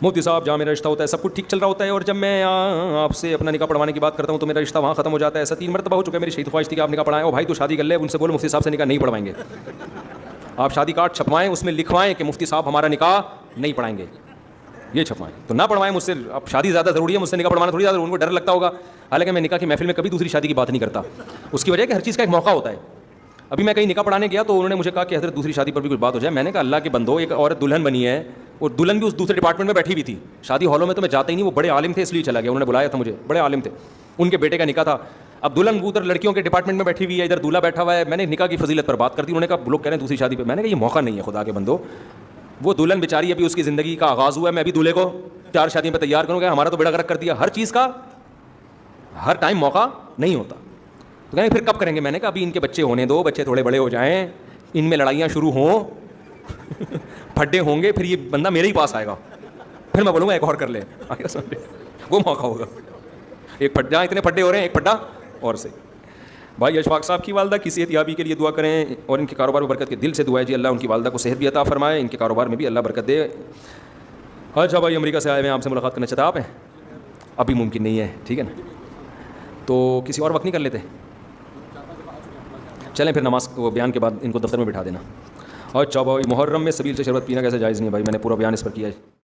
مفتی صاحب جہاں میرا رشتہ ہوتا ہے سب کچھ ٹھیک چل رہا ہوتا ہے, اور جب میں آپ سے اپنا نکاح پڑھوانے کی بات کرتا ہوں تو میرا رشتہ وہاں ختم ہو جاتا ہے. ایسا 3 مرتبہ ہو چکا ہے. میری شہید خواہش تھی کہ آپ نکاح پڑھائیں. او بھائی تو شادی کر لے, ان سے بولو مفتی صاحب سے نکاح نہیں پڑھوائیں گے. آپ شادی کارڈ چھپوائیں, اس میں لکھوائیں کہ مفتی صاحب ہمارا نکاح نہیں پڑھائیں گے, یہ چھپوائیں, تو نہ پڑھوائیں مجھ سے. اب شادی زیادہ ضروری ہے, مجھ سے نکاح پڑھوانا تھوڑی زیادہ, ان کو ڈر لگتا ہوگا. حالانکہ میں نکاح کی محفل میں کبھی دوسری شادی کی بات نہیں کرتا. اس کی وجہ ہے کہ ہر چیز کا ایک موقع ہوتا ہے. ابھی میں کہیں نکاح پڑھانے گیا تو انہوں نے مجھے کہا کہ حضرت دوسری شادی پر بھی کچھ بات ہو جائے. میں نے کہا اللہ کے بندو, ایک عورت دلہن بنی ہے اور دلہن بھی اس دوسرے ڈپارٹمنٹ میں بیٹھی ہوئی تھی. شادی ہالوں میں تو میں جاتا ہی نہیں, وہ بڑے عالم تھے اس لیے چلا گیا, انہوں نے بلایا تھا مجھے, بڑے عالم تھے, ان کے بیٹے کا نکاح تھا. اب دلہن ادھر لڑکیوں کے ڈپارٹمنٹ میں بیٹھی ہوئی ہے, ادھر دولہا بیٹھا ہوا ہے. میں نے نکاح کی فضیلت پر بات کر دی, انہوں نے کہا لوگ کہہ رہے ہیں دوسری شادی پہ. میں نے کہا یہ موقع نہیں ہے خدا کے بندو. وہ دلہن بیچاری ابھی اس کی زندگی کا آغاز ہوا ہے, میں ابھی دولہے کو 4 شادیوں پہ تیار کروں گا, ہمارا تو بیڑا غرق کر دیا. ہر چیز کا ہر ٹائم موقع نہیں ہوتا. تو کہیں پھر کب کریں گے. میں نے کہا ابھی ان کے بچے ہونے دو, بچے تھوڑے بڑے ہو جائیں, ان میں لڑائیاں شروع ہوں, پھڈے ہوں گے, پھر یہ بندہ میرے ہی پاس آئے گا, پھر میں بولوں گا ایک اور کر لے. وہ موقع ہوگا. ایک پھڈا, اتنے پھڈے ہو رہے ہیں, ایک پھڈا اور سے. بھائی اشفاق صاحب کی والدہ کی صحت یابی کے لیے دعا کریں اور ان کے کاروبار میں برکت کے. دل سے دعا ہے جی اللہ ان کی والدہ کو صحت بھی عطا فرمائے, ان کے کاروبار میں بھی اللہ برکت دے. اچھا بھائی امریکہ سے آئے ہیں, آپ سے ملاقات کرنا چاہتا آپ ہیں؟ ابھی ممکن نہیں ہے, ٹھیک ہے نا, تو کسی اور وقت نہیں کر لیتے. چلیں پھر نماز وہ بیان کے بعد ان کو دفتر میں بٹھا دینا. اچھا بھائی محرم میں سبیل سے شربت پینا کیسے جائز نہیں ہے؟ بھائی میں نے پورا بیان اس پر کیا ہے.